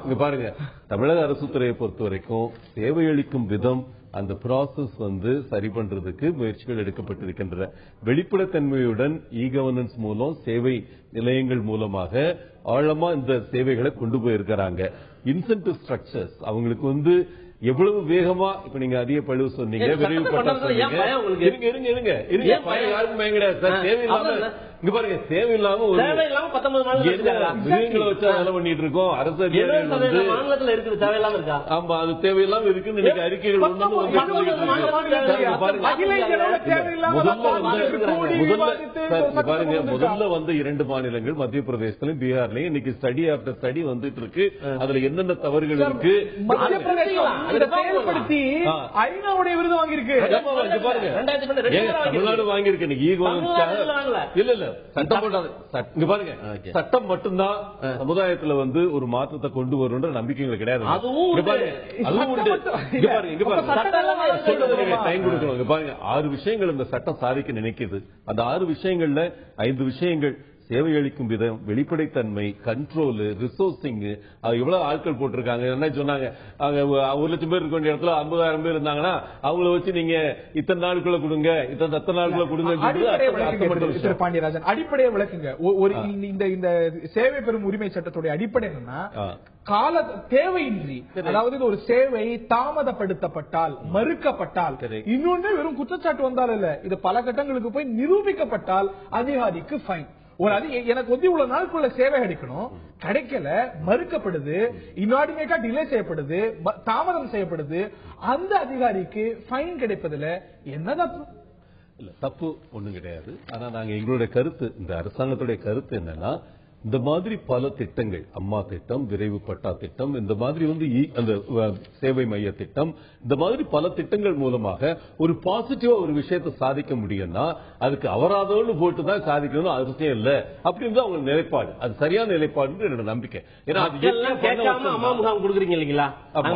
இங்க பாருங்க தமிழக அரசு துறையை பொறுத்த வரைக்கும் சேவை அளிக்கும் விதம் அந்த ப்ராசஸ் வந்து சரி பண்றதுக்கு முயற்சிகள் எடுக்கப்பட்டிருக்கின்றன. வெளிப்படைத்தன்மையுடன் இ கவர்னன்ஸ் மூலம் சேவை நிலையங்கள் மூலமாக ஆழமா இந்த சேவைகளை கொண்டு போயிருக்கிறாங்க. இன்சென்டிவ் ஸ்ட்ரக்சர்ஸ் அவங்களுக்கு வந்து எவ்வளவு வேகமா இப்ப நீங்க அதிக பழுவு சொன்னீங்க, விரைவுபட்ட இருங்க இங்க பாருங்க தேவையில்லாம மிருகங்களை வச்சா வேலை பண்ணிட்டு இருக்கோம். அரசு மாநிலத்தில் இருக்குது தேவையில்லாம இருக்கா? ஆமா அது தேவையில்லாம இருக்குன்னு இன்னைக்கு அறிக்கைகள் பாருங்க. முதல்ல வந்து 2 மாநிலங்கள் மத்திய பிரதேசத்திலும் பீகார்லயும் இன்னைக்கு ஸ்டடி ஆப்டர் ஸ்டடி வந்துட்டு இருக்கு. அதுல என்னென்ன தவறுகள் இருக்கு ஐநாவுடைய விருது வாங்கியிருக்கு. தமிழ்நாடு வாங்கியிருக்கு. இல்ல இல்ல சட்டம் போட்டாங்க. இங்க பாருங்க சட்டம் மட்டும்தான் சமுதாயத்துல வந்து ஒரு மாற்றத்தை கொண்டு வரும்ன்ற நம்பிக்கை கிடையாது. அதுவும் டைம் கொடுக்கணும். இங்க பாருங்க 6 விஷயங்கள் இந்த சட்டம் சாதிக்க நினைக்குது. அந்த 6 விஷயங்கள்ல 5 விஷயங்கள் சேவை அளிக்கும் விதம், வெளிப்படைத்தன்மை, கண்ட்ரோல், ரிசோர்சிங். எவ்வளவு ஆட்கள் போட்டிருக்காங்க. என்ன சொன்னாங்க, 1 லட்சம் பேர் இருக்க வேண்டிய இடத்துல 50,000 பேர் இருந்தாங்கன்னா அவங்கள வச்சு நீங்க இத்தனை நாளுக்குள்ள கொடுங்க, இத்தனை நாளுக்குள்ள கொடுங்க. பாண்டியராஜன் அடிப்படையை விளக்குங்க. இந்த சேவை பெறும் உரிமை சட்டத்துடைய அடிப்படை என்னன்னா, கால தேவையின்றி, அதாவது ஒரு சேவை தாமதப்படுத்தப்பட்டால், மறுக்கப்பட்டால், இன்னொன்னு வெறும் குற்றச்சாட்டு வந்தால் இல்ல, இது பல கட்டங்களுக்கு போய் நிரூபிக்கப்பட்டால் அதிகாரிக்கு ஃபைன். எனக்கு வந்து இவ்வளவு நாளுக்குள்ள சேவை கிடைக்கணும், கிடைக்கல, மறுக்கப்படுது, இன்னார்டினேட்டா டிலே செய்யப்படுது, தாமதம் செய்யப்படுது, அந்த அதிகாரிக்கு ஃபைன் கிடைப்பதுல என்ன தப்பு? இல்ல தப்பு ஒண்ணும் கிடையாது. ஆனா நாங்க எங்களுடைய கருத்து, இந்த அரசாங்கத்துடைய கருத்து என்னன்னா, இந்த மாதிரி பல திட்டங்கள், அம்மா திட்டம், விரைவு பட்டா திட்டம், இந்த மாதிரி அந்த சேவை மைய திட்டம், இந்த மாதிரி பல திட்டங்கள் மூலமாக ஒரு பாசிட்டிவா ஒரு விஷயத்தை சாதிக்க முடியும்னா அதுக்கு அவராதோன்னு போட்டு தான் சாதிக்கணும்னு அவசியம் இல்ல அப்படின்னு அவங்க நிலைப்பாடு. அது சரியான நிலைப்பாடு என்னோட நம்பிக்கை. ஏன்னா அம்மா முகாம் கொடுக்குறீங்க இல்லீங்களா,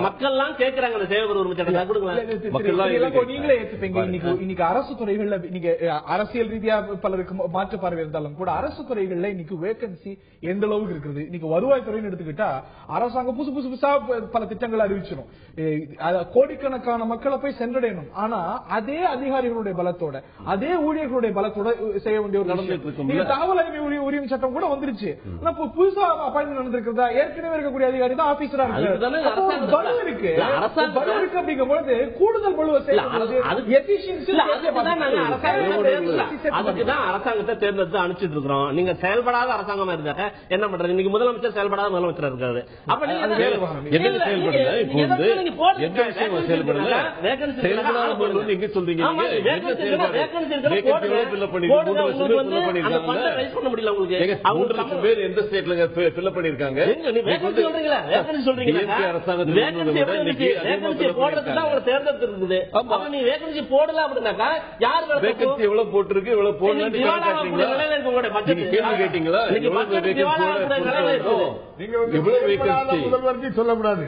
மக்கள் எல்லாம் கேட்கறாங்க அந்த சேவை உரிமை சட்டம் நீங்களே ஏத்துப்பீங்க. இன்னைக்கு அரசு துறைகள்ல நீங்க அரசியல் ரீதியா பலருக்கு மாற்று பார்வை இருந்தாலும் கூட அரசு துறைகள்ல இன்னைக்கு வேகன்சி எந்த அளவுக்கு இருக்குது. இன்னைக்கு வருவாய் துறைன்னு எடுத்துக்கிட்டா அரசாங்கம் புதுசு புதுசா பல திட்டங்களை அறிவிச்சிடும், கோடிக்கணக்கான மக்களை போய் சென்றடையணும். ஆனா அதே அதிகாரிகளுடைய பலத்தோட அதே ஊழியர்களுடைய பலத்தோட செய்ய வேண்டிய ஒரு தகவல் உரிமை சட்டம் கூட வந்துருச்சு. புதுசா அப்பாயின்மெண்ட் நடந்திருக்கிறதா ஏற்கனவே இருக்கக்கூடிய அதிகாரி தான் ஆபீசரா இருக்கு. அப்படிங்கும் பொழுது கூடுதல் பழுவை அதுக்குதான் அரசாங்கத்தை தேர்ந்தெடுத்து அனுப்பிச்சிட்டு இருக்கிறோம். நீங்க செயல்படாத அரசாங்கமா இருந்தாக்க என்ன பண்றது? இன்னைக்கு முதலமைச்சர் செயல்படாத முதலமைச்சர் இருக்காரு. அப்ப போடல அப்படின்னாக்கா யார் எவ்வளவு போட்டிருக்கு எவ்வளவு போடல கேட்டீங்களா? முதல்வருக்கு சொல்லக்கூடாது.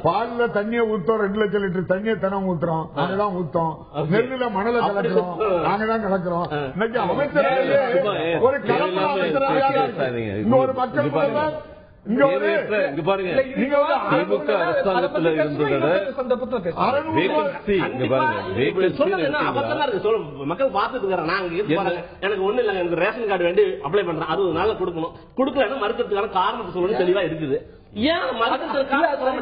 பால்ல தண்ணியை ஊத்தோம், 2 லட்சம் லிட்டர் தண்ணியை தினம் ஊத்துறோம், நாங்கதான் ஊத்தோம். நெல்லுல மணலை கலக்கிறோம், நாங்கதான் கலக்கிறோம். இன்னைக்கு அமைச்சராக ஒரு கலப்பு அமைச்சராக இன்னொரு மக்கள் மக்கள் பாத்துட்டு எனக்கு ஒண்ணு இல்ல, எனக்கு ரேஷன் கார்டு வேண்டி அப்ளை பண்றேன், 60 நாள்ல கொடுக்கணும், கொடுக்கலன்னா மறுக்கிறதுக்கான காரணத்தை சொல்லணும் தெளிவா இருக்குது.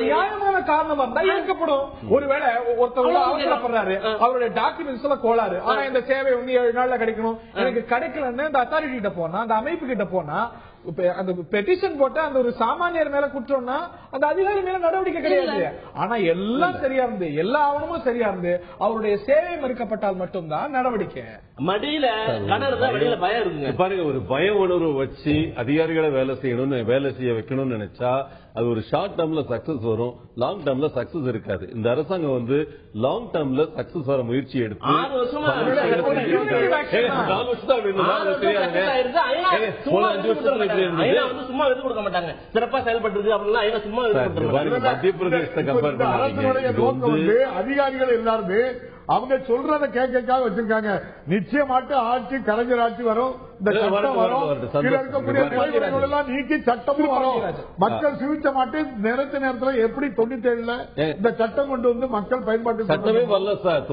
நியாயமான காரணமா இருந்தா ஏற்கப்படும். ஒருவேளை ஒருத்தவங்க அவசரப்படுறாரு, அவருடைய டாக்குமெண்ட்ஸ் எல்லாம் கோளாறு, ஆனா இந்த சேவை 7 நாள்ல கிடைக்கணும், எனக்கு கிடைக்கலன்னு அந்த அத்தாரிட்டி கிட்ட போனா, அந்த அமைப்பு கிட்ட போனா, அந்த பெட்டிஷன் போட்ட அந்த ஒரு சாமானியர் மேல குற்றம்னா அந்த அதிகாரி மேல நடவடிக்கை கிடையாது. ஆனா எல்லாம் சரியா இருந்து, எல்லா ஆவணமும் சரியா இருந்து அவருடைய சேவை மறுக்கப்பட்டால் மட்டும்தான் நடவடிக்கை. மடியில பயம் இருக்குங்க பாருங்க. ஒரு பய உணர்வு வச்சு அதிகாரிகளை வேலை செய்ய வைக்கணும்னு நினைச்சா அது ஒரு ஷார்ட் டேர்ம்ல சக்சஸ் வரும், லாங் டேர்ம்ல சக்சஸ் இருக்காது. இந்த அரசாங்கம் லாங் டேர்ம்ல சக்சஸ் வர முயற்சி எடுத்து சும்மா எது கொடுக்க மாட்டாங்க, சிறப்பா செயல்பட்டு மத்திய பிரதேசத்தை கம்பேர் பண்ணி அதிகாரிகள் எல்லாருமே அவங்க சொல்றத கேட்க வச்சிருக்காங்க. நிச்சயமாட்டு ஆட்சி கலைஞர் ஆட்சி வரும், இந்த சட்டம் வரும், இருக்கக்கூடிய தலைவர்களெல்லாம் நீக்கி சட்டமும் வரும். மக்கள் சிவிச்ச மாட்டு நேரத்து நேரத்தில் எப்படி 97ல இந்த சட்டம் கொண்டு வந்து மக்கள் பயன்பாட்டு சட்டமே வரல சார்.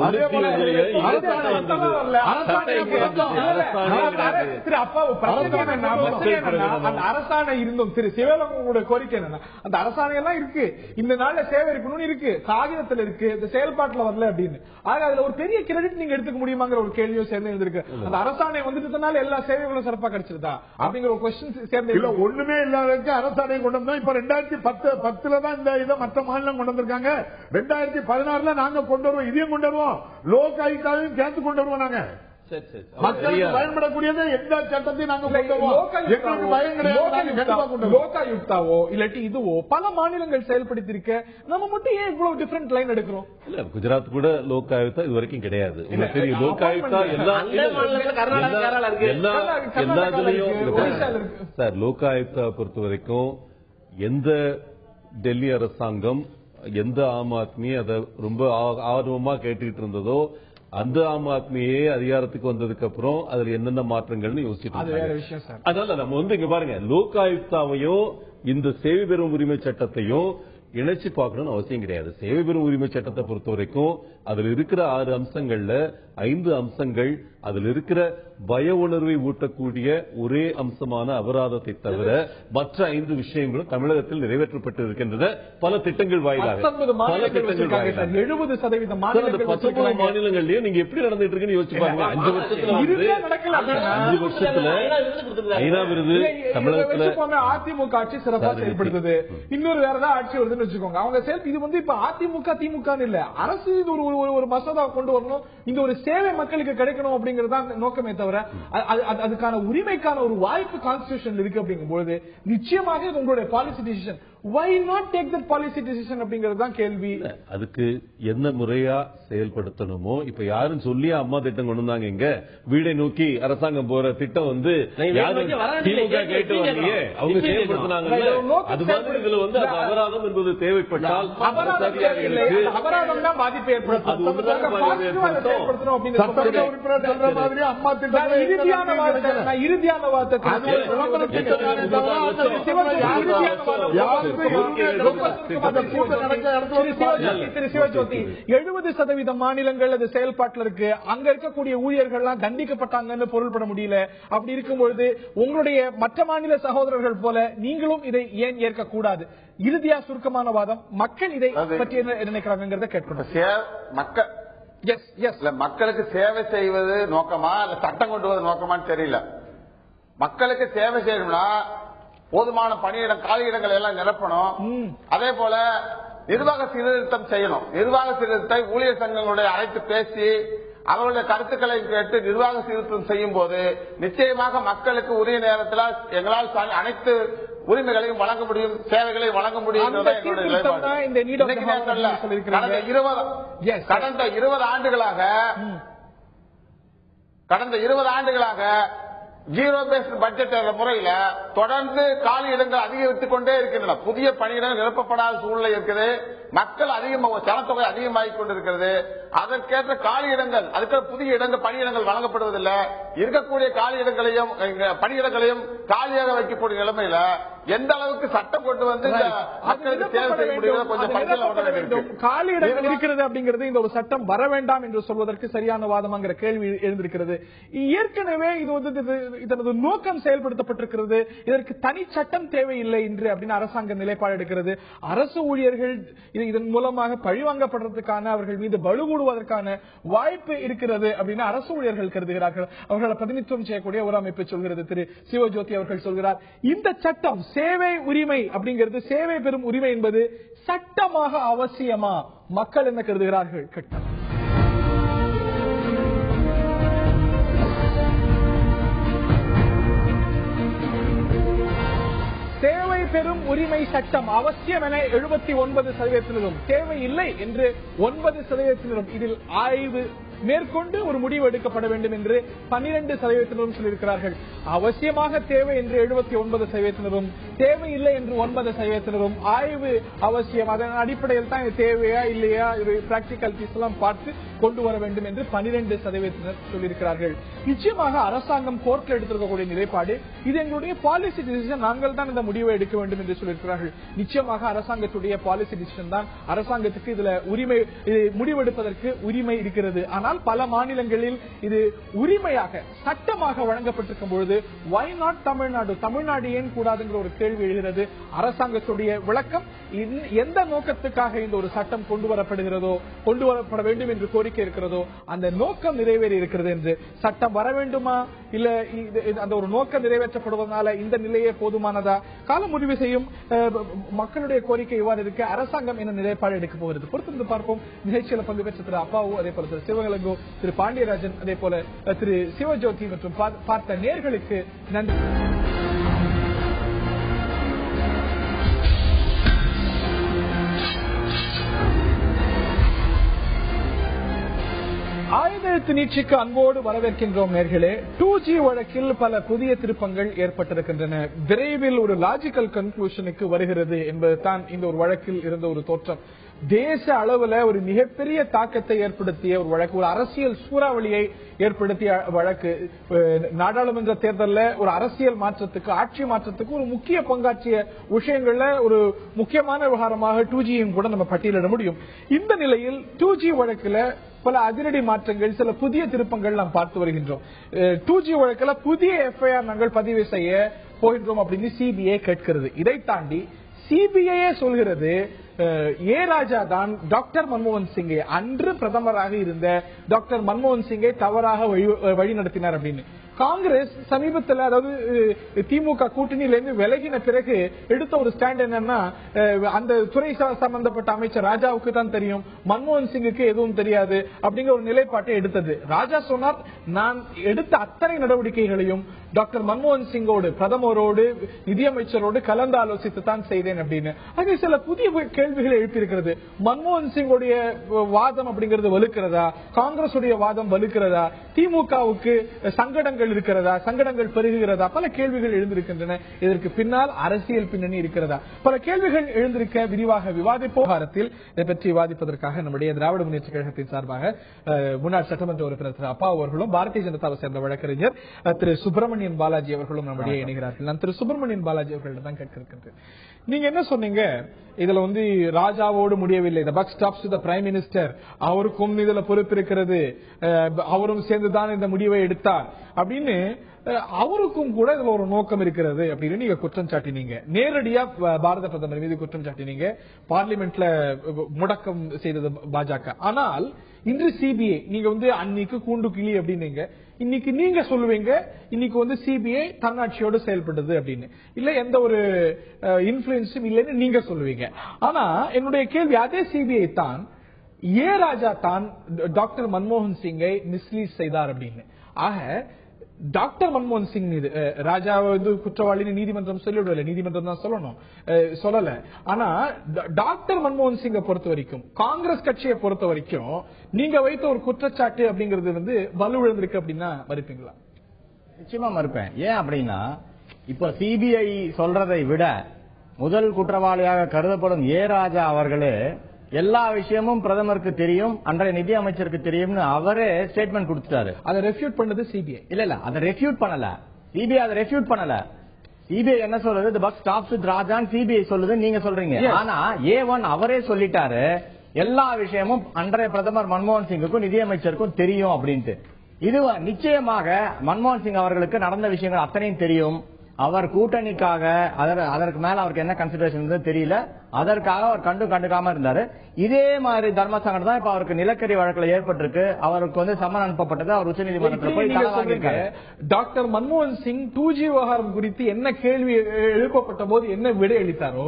அரசாணை இருந்தும் திரு சிவலங்கோட கோரிக்கை என்னன்னா அந்த அரசாணை எல்லாம் இருக்கு, இந்த நாள்ல சேவை இருக்கணும்னு இருக்கு, காகிதத்தில் இருக்கு, இந்த செயல்பாட்டுல வரல அப்படின்னு. அதுல ஒரு பெரிய கிரெடிட் நீங்க எடுத்துக்க முடியுமாங்கிற ஒரு கேள்வியும் சேர்ந்து இருந்திருக்கு. அந்த அரசாணை வந்துட்டதுனால எல்லா சேவைகளும் சிறப்பா கிடைச்சிருதா அப்படிங்கிற ஒரு கொஸ்டின் சேர்ந்து இல்ல. ஒண்ணுமே இல்லாததுக்கு அரசாணை கொண்டு வந்தோம். இப்ப 2010 தான் இந்த இதை மற்ற மாநிலம் கொண்டு வந்திருக்காங்க. 2016 நாங்க கொண்டு வருவோம், இதையும் கொண்டு வருவோம், லோக் ஆயுக்தாவையும் சேர்த்து கொண்டு வருவோம். நாங்க மக்களுக்கு பயன்படக்கூடியது எந்த சட்டத்தையும் நாங்க லோகாயுக்தாவோ இல்லாட்டி இதுவோ பல மாநிலங்கள் செயல்படுத்திருக்க, நம்ம மட்டும் ஏன் இவ்வளவு டிஃபரெண்ட் லைன் எடுக்கிறோம்? இல்ல, குஜராத் கூட லோகாயுக்தா இது வரைக்கும் கிடையாது. லோகாயுக்தா சார், லோகாயுக்தா பொறுத்த வரைக்கும் எந்த டெல்லி அரசாங்கம் எந்த ஆம் ஆத்மி அதை ரொம்ப ஆர்வமா கேட்டுக்கிட்டு இருந்ததோ அந்த ஆம் ஆத்மியே அதிகாரத்துக்கு வந்ததுக்கு அப்புறம் அதுல என்னென்ன மாற்றங்கள்னு யோசிச்சுட்டு, அதனால நம்ம இங்க பாருங்க, லோகாயுக்தாவையும் இந்த சேவை பெறும் உரிமை சட்டத்தையும் இணைச்சு பார்க்கணும்னு அவசியம் கிடையாது. சேவை பெறும் உரிமை சட்டத்தை பொறுத்த வரைக்கும் அதுல இருக்கிற 6 அம்சங்கள்ல 5 அம்சங்கள் அதுல இருக்கிற பய உணர்வை ஊட்டக்கூடிய ஒரே அம்சமான அபராதத்தை தவிர மற்ற 5 விஷயங்களும் தமிழகத்தில் நிறைவேற்றப்பட்டு இருக்கின்றன. பல திட்டங்கள் வாயிலாக 70% மாநிலங்கள்லயும் நீங்க எப்படி நடந்துட்டு இருக்குன்னு யோசிச்சு பாருங்க. 5 வருஷத்துல ஐநா விருது தமிழகத்துல அதிமுக ஆட்சி சிறப்பா செயல்படுத்துது, இன்னொரு வேற ஏதாவது ஆட்சி வருதுன்னு வச்சுக்கோங்க. அவங்க இது இப்ப அதிமுக திமுக இல்ல, அரசு இது ஒரு ஒரு மசோதா கொண்டு வரணும், இந்த ஒரு சேவை மக்களுக்கு கிடைக்கணும் அப்படிங்கறதுதான் நோக்கமே தவிர அதுக்கான உரிமைக்கான ஒரு வாய்ப்பு கான்ஸ்டிடியூஷன் இருக்கு அப்படிங்கும்போது நிச்சயமாக இது உங்களுடைய policy decision. Why not take that policy decision அப்படிங்கிறது தான் கேள்வி. அதுக்கு என்ன முறையா செயல்படுத்தணுமோ இப்ப யாரும் சொல்லி அம்மா திட்டம் கொண்டு வந்தாங்க. இங்க வீடை நோக்கி அரசாங்கம் போற திட்டம் திமுக கேட்டு வரலையே, அவங்க செயல்படுத்தினாங்க. அது மாதிரி இதுல அபராதம் என்பது தேவைப்பட்டால் அபராதம் தான் பாதிப்பு ஏற்படுத்தும். இறுதியான வார்த்தை திரு சிவஜோதி, 70% மாநிலங்கள் அது செயல்பாட்டில் இருக்கு. அங்க இருக்கக்கூடிய ஊழியர்கள் தண்டிக்கப்பட்டாங்கன்னு பொருள்பட முடியல. அப்படி இருக்கும்பொழுது உங்களுடைய மற்ற மாநில சகோதரர்கள் போல நீங்களும் இதை ஏன் ஏற்கக்கூடாது? இறுதியா சுருக்கமான வாதம், மக்கள் இதை பற்றி என்ன நினைக்கிறாங்க கேட்கணும். மக்களுக்கு சேவை செய்வது நோக்கமா இல்ல சட்டம் கொண்டு வருவது நோக்கமான்னு தெரியல. மக்களுக்கு சேவை செய்யணும்னா போதுமான பணியிடம் காலியிடங்கள் எல்லாம் நிரப்பணும். அதே போல நிர்வாக சீர்திருத்தம் செய்யணும். நிர்வாக சீர்திருத்தத்தை ஊழியர் சங்கங்களுடைய அழைத்து பேசி அவர்களுடைய கருத்துக்களை கேட்டு நிர்வாக சீர்திருத்தம் செய்யும் போது நிச்சயமாக மக்களுக்கு உரிய நேரத்தில் எங்களால் அனைத்து உரிமைகளையும் வழங்க முடியும், சேவைகளையும் வழங்க முடியும். கடந்த 20 ஆண்டுகளாக ஜீரோ பேஸ்ட் பட்ஜெட் முறையில தொடர்ந்து காலி இடங்கள் அதிகரித்துக் கொண்டே இருக்கின்றன. புதிய பணியிடங்கள் நிரப்பப்படாத சூழ்நிலை இருக்குது. மக்கள் அதிகமாக ஜனத்தொகை அதிகமாகிக் கொண்டிருக்கிறது. அதற்கேற்ற காலி இடங்கள், அதுக்கு புதிய இடங்கள் பணியிடங்கள் வழங்கப்படுவதில்லை. இருக்கக்கூடிய காலி இடங்களையும் பணியிடங்களையும் காலியாக வைக்கக்கூடிய நிலைமையில எந்த அளவுக்கு சட்டம் கொண்டு வந்து மக்களுக்கு சேவை செய்ய முடியும் கொஞ்சம் பரிசீலனை. காலி இடங்கள் இருக்கிறது அப்படிங்கிறது இந்த ஒரு சட்டம் வர வேண்டாம் என்று சொல்வதற்கு சரியான வாதமாங்கிற கேள்வி எழுந்திருக்கிறது. ஏற்கனவே இதனது நோக்கம் செயல்படுத்தப்பட்டிருக்கிறது. இதற்கு தனி சட்டம் தேவையில்லை என்று அப்படின்னு அரசாங்க நிலைப்பாடு எடுக்கிறது. அரசு ஊழியர்கள் இதன் மூலமாக பழிவாங்கப்படுறதுக்கான, அவர்கள் மீது பலுகூடுவதற்கான வாய்ப்பு இருக்கிறது அப்படின்னு அரசு ஊழியர்கள் கருதுகிறார்கள். அவர்களை பிரதிநிதித்துவம் செய்யக்கூடிய ஒரு அமைப்பு சொல்கிறது. திரு சிவஜோதி அவர்கள் சொல்கிறார், இந்த சட்டம் சேவை உரிமை அப்படிங்கிறது, சேவை பெறும் உரிமை என்பது சட்டமாக அவசியமா? மக்கள் என்ன கருதுகிறார்கள்? கட்டம் சேவை பெறும் உரிமை சட்டம் அவசியம் என 79%, தேவை இல்லை என்று 9%. இதில் ஆய்வு மேற்கொண்டு ஒரு முடிவு எடுக்கப்பட வேண்டும் என்று 12% சொல்லியிருக்கிறார்கள். அவசியமாக தேவை என்று 79%, தேவை இல்லை என்று 9%. ஆய்வு அவசியம், அதன் அடிப்படையில் தான் தேவையா இல்லையா பிராக்டிகாலிட்டிஸ் எல்லாம் பார்த்து கொண்டு வர வேண்டும் என்று 12% சொல்லியிருக்கிறார்கள். நிச்சயமாக அரசாங்கம் கோர்ட்ல எடுத்திருக்கக்கூடிய நிலைப்பாடு, இது எங்களுடைய பாலிசி டிசிஷன், நாங்கள் தான் இந்த முடிவை எடுக்க வேண்டும் என்று சொல்லியிருக்கிறார்கள். நிச்சயமாக அரசாங்கத்துடைய பாலிசி டிசிஷன் தான். அரசாங்கத்துக்கு இதுல உரிமை, முடிவெடுப்பதற்கு உரிமை இருக்கிறது. ஆனால் பல மாநிலங்களில் இது உரிமையாக சட்டமாக வழங்கப்பட்டிருக்கும் பொழுது why not தமிழ்நாடு ஏன் கூடாதுங்கிற ஒரு கேள்வி எழுகிறது. அரசாங்கத்துடைய விளக்கம், எந்த நோக்கத்துக்காக இந்த ஒரு சட்டம் கொண்டு வரப்பட வேண்டும் என்று கோரிக்கை இருக்கிறதோ அந்த நோக்கம் நிறைவேறி இருக்கிறது என்று. சட்டம் வர வேண்டுமா இல்ல அந்த ஒரு நோக்கம் நிறைவேற்றப்படுவதனால இந்த நிலையே போதுமானதா? கால முடிவு செய்யும். மக்களுடைய கோரிக்கை இவ்வாறு இருக்க அரசாங்கம் என்ன நிலைப்பாடு எடுக்க போகிறது பொறுத்திருந்து பார்ப்போம். நிகழ்ச்சியில் பங்கு பெற்ற திரு அப்பாவு, அதே போல திரு சிவகலங்கோ, திரு பாண்டியராஜன், அதே போல திரு சிவஜோதி மற்றும் பார்த்த நேயர்களுக்கு நன்றி. 1000 நீட்சிக்கு அன்போடு வரவேற்கின்றோம் நேர்களே. 2G வழக்கில் பல புதிய திருப்பங்கள் ஏற்பட்டிருக்கின்றன. விரைவில் ஒரு லாஜிக்கல் கன்க்ளூஷனுக்கு வருகிறது என்பதுதான் இந்த ஒரு வழக்கில் இருந்த ஒரு தோற்றம். தேச அளவுல ஒரு மிகப்பெரிய தாக்கத்தை ஏற்படுத்திய ஒரு வழக்கு, ஒரு அரசியல் சூறாவளியை ஏற்படுத்திய வழக்கு. நாடாளுமன்ற தேர்தலில் ஒரு அரசியல் மாற்றத்துக்கு, ஆட்சி மாற்றத்துக்கு ஒரு முக்கிய பங்காற்றிய விஷயங்கள்ல ஒரு முக்கியமான விவகாரமாக 2Gயும் கூட நம்ம பட்டியலிட முடியும். இந்த நிலையில் 2G வழக்குல பல அதிரடி மாற்றங்கள், சில புதிய திருப்பங்கள் நாம் பார்த்து வருகின்றோம். 2G வழக்குல புதிய FIR நாங்கள் பதிவு செய்ய போகின்றோம் அப்படின்னு CBI கேட்கிறது. இதை தாண்டி CBI சொல்கிறது ஏ ராஜா தான் டாக்டர் மன்மோகன் சிங்கை, அன்று பிரதமராக இருந்த டாக்டர் மன்மோகன் சிங்கை தவறாக வழி நடத்தினார் அப்படின்னு காங்கிரஸ் சமீபத்தில், அதாவது திமுக கூட்டணியிலிருந்து விலகின பிறகு எடுத்த ஒரு ஸ்டாண்ட் என்னன்னா, அந்த துறை சம்பந்தப்பட்ட அமைச்சர் ராஜாவுக்கு தான் தெரியும், மன்மோகன் சிங்குக்கு எதுவும் தெரியாது அப்படிங்கிற ஒரு நிலைப்பாட்டை எடுத்தது. ராஜா சொன்னார், நான் எடுத்த அத்தனை நடவடிக்கைகளையும் டாக்டர் மன்மோகன் சிங்கோடு, பிரதமரோடு, நிதியமைச்சரோடு கலந்து ஆலோசித்து தான் செய்தேன் அப்படின்னு. அது சில புதிய கேள்விகளை எழுப்பியிருக்கிறது. மன்மோகன் சிங்கோடைய வாதம் அப்படிங்கிறது வலுக்கிறதா, காங்கிரஸ் உடைய வாதம் வலுக்கிறதா, திமுகவுக்கு சங்கடங்கள் இருக்கிறதா, சங்கடங்கள் பெருகுகிறதா, பல கேள்விகள் எழுந்திருக்கின்றன. இதற்கு பின்னால் அரசியல் பின்னணி இருக்கிறதா, பல கேள்விகள் எழுந்திருக்க விரிவாக விவாதிப்போகாரத்தில் இதை பற்றி விவாதிப்பதற்காக நம்முடைய திராவிட முன்னேற்ற கழகத்தின் சார்பாக முன்னாள் சட்டமன்ற உறுப்பினர் திரு அப்பா அவர்களும், பாரதிய ஜனதாவை சேர்ந்த வழக்கறிஞர் திரு சுப்பிரமணியன் பாலாஜி அவர்களும் நம்முடைய இணைகிறார்கள். நான் திரு சுப்பிரமணியன் பாலாஜி அவர்களிடம் தான் கேட்க இருக்கின்றேன். நீங்க என்ன சொன்னீங்க, இதுல ராஜாவோடு முடியவில்லை, the buck stops with the prime minister, அவருக்கும் இதுல பொறுப்பு இருக்கிறது, அவரும் சேர்ந்துதான் இந்த முடிவை எடுத்தார் அப்படின்னு, அவருக்கும் கூட இதுல ஒரு நோக்கம் இருக்கிறது அப்படின்னு நீங்க குற்றம் சாட்டினீங்க. நேரடியா பாரத பிரதமர் மீது குற்றம் சாட்டினீங்க. பார்லிமெண்ட்ல முடக்கம் செய்தது பாஜக. ஆனால் இன்று சிபிஐ, நீங்க அன்னைக்கு கூண்டு கிளி அப்படின்னீங்க, இன்னைக்கு நீங்க சொல்லுவீங்க இன்னைக்கு சிபிஐ தன்னாட்சியோடு செயல்படுது அப்படின்னு, இல்ல எந்த ஒரு இன்ஃபுளுன்ஸும் இல்லைன்னு நீங்க சொல்லுவீங்க. ஆனா என்னுடைய கேள்வி, அதே சிபிஐ தான் ஏ ராஜா தான் டாக்டர் மன்மோகன் சிங்கை மிஸ்லீட் செய்தார் அப்படின்னு. ஆக டாக்டர் மன்மோகன் சிங் மீது ராஜா குற்றவாளின்னு நீதிமன்றம் சொல்லிவிடல, நீதிமன்றம் தான் சொல்லல. ஆனா டாக்டர் மன்மோகன் சிங்கை பொறுத்த வரைக்கும், காங்கிரஸ் கட்சியை பொறுத்த வரைக்கும் நீங்க வைத்த ஒரு குற்றச்சாட்டு அப்படிங்கிறது வலுவிழந்திருக்கு அப்படின்னா மறுப்பீங்களா? நிச்சயமா மறுப்பேன். ஏன் அப்படின்னா, இப்ப சிபிஐ சொல்றதை விட முதல் குற்றவாளியாக கருதப்படும் ஏ ராஜா அவர்களே எல்லா விஷயமும் பிரதமருக்கு தெரியும், அன்றைய நிதி அமைச்சருக்கு தெரியும்னு அவரே ஸ்டேட்மெண்ட் கொடுத்துட்டாரு. அதை ரெஃப்யூட் பண்ணது சிபிஐ இல்ல, அதை ரெஃப்யூட் பண்ணல. சிபிஐ அதை ரெஃப்யூட் பண்ணல. சிபிஐ என்ன சொல்றது, the buck stops with ராஜான்னு சிபிஐ சொல்லுது, நீங்க சொல்றீங்க. ஆனா A1 அவரே சொல்லிட்டாரு, எல்லா விஷயமும் அன்றைய பிரதமர் மன்மோகன் சிங்குக்கும் நிதியமைச்சருக்கும் தெரியும் அப்படின்ட்டு. இது நிச்சயமாக மன்மோகன் சிங் அவர்களுக்கு நடந்த விஷயங்கள் அத்தனையும் தெரியும். அவர் கூட்டணிக்காக அதற்கு மேல அவருக்கு என்ன கன்சிடரேஷன் தெரியல, அதற்காக அவர் கண்டுக்காம இருந்தாரு. இதே மாதிரி தர்ம சங்கடம் தான் இப்ப அவருக்கு நிலக்கரி வழக்குல ஏற்பட்டிருக்கு. அவருக்கு சம்மன் அனுப்பப்பட்டது, அவர் உச்சநீதிமன்றத்தில் போய் தரவாங்கியிருக்காரு. டாக்டர் மன்மோகன் சிங் 2G விவகாரம் குறித்து என்ன கேள்வி எழுப்பப்பட்ட போது என்ன விடை அளித்தாரோ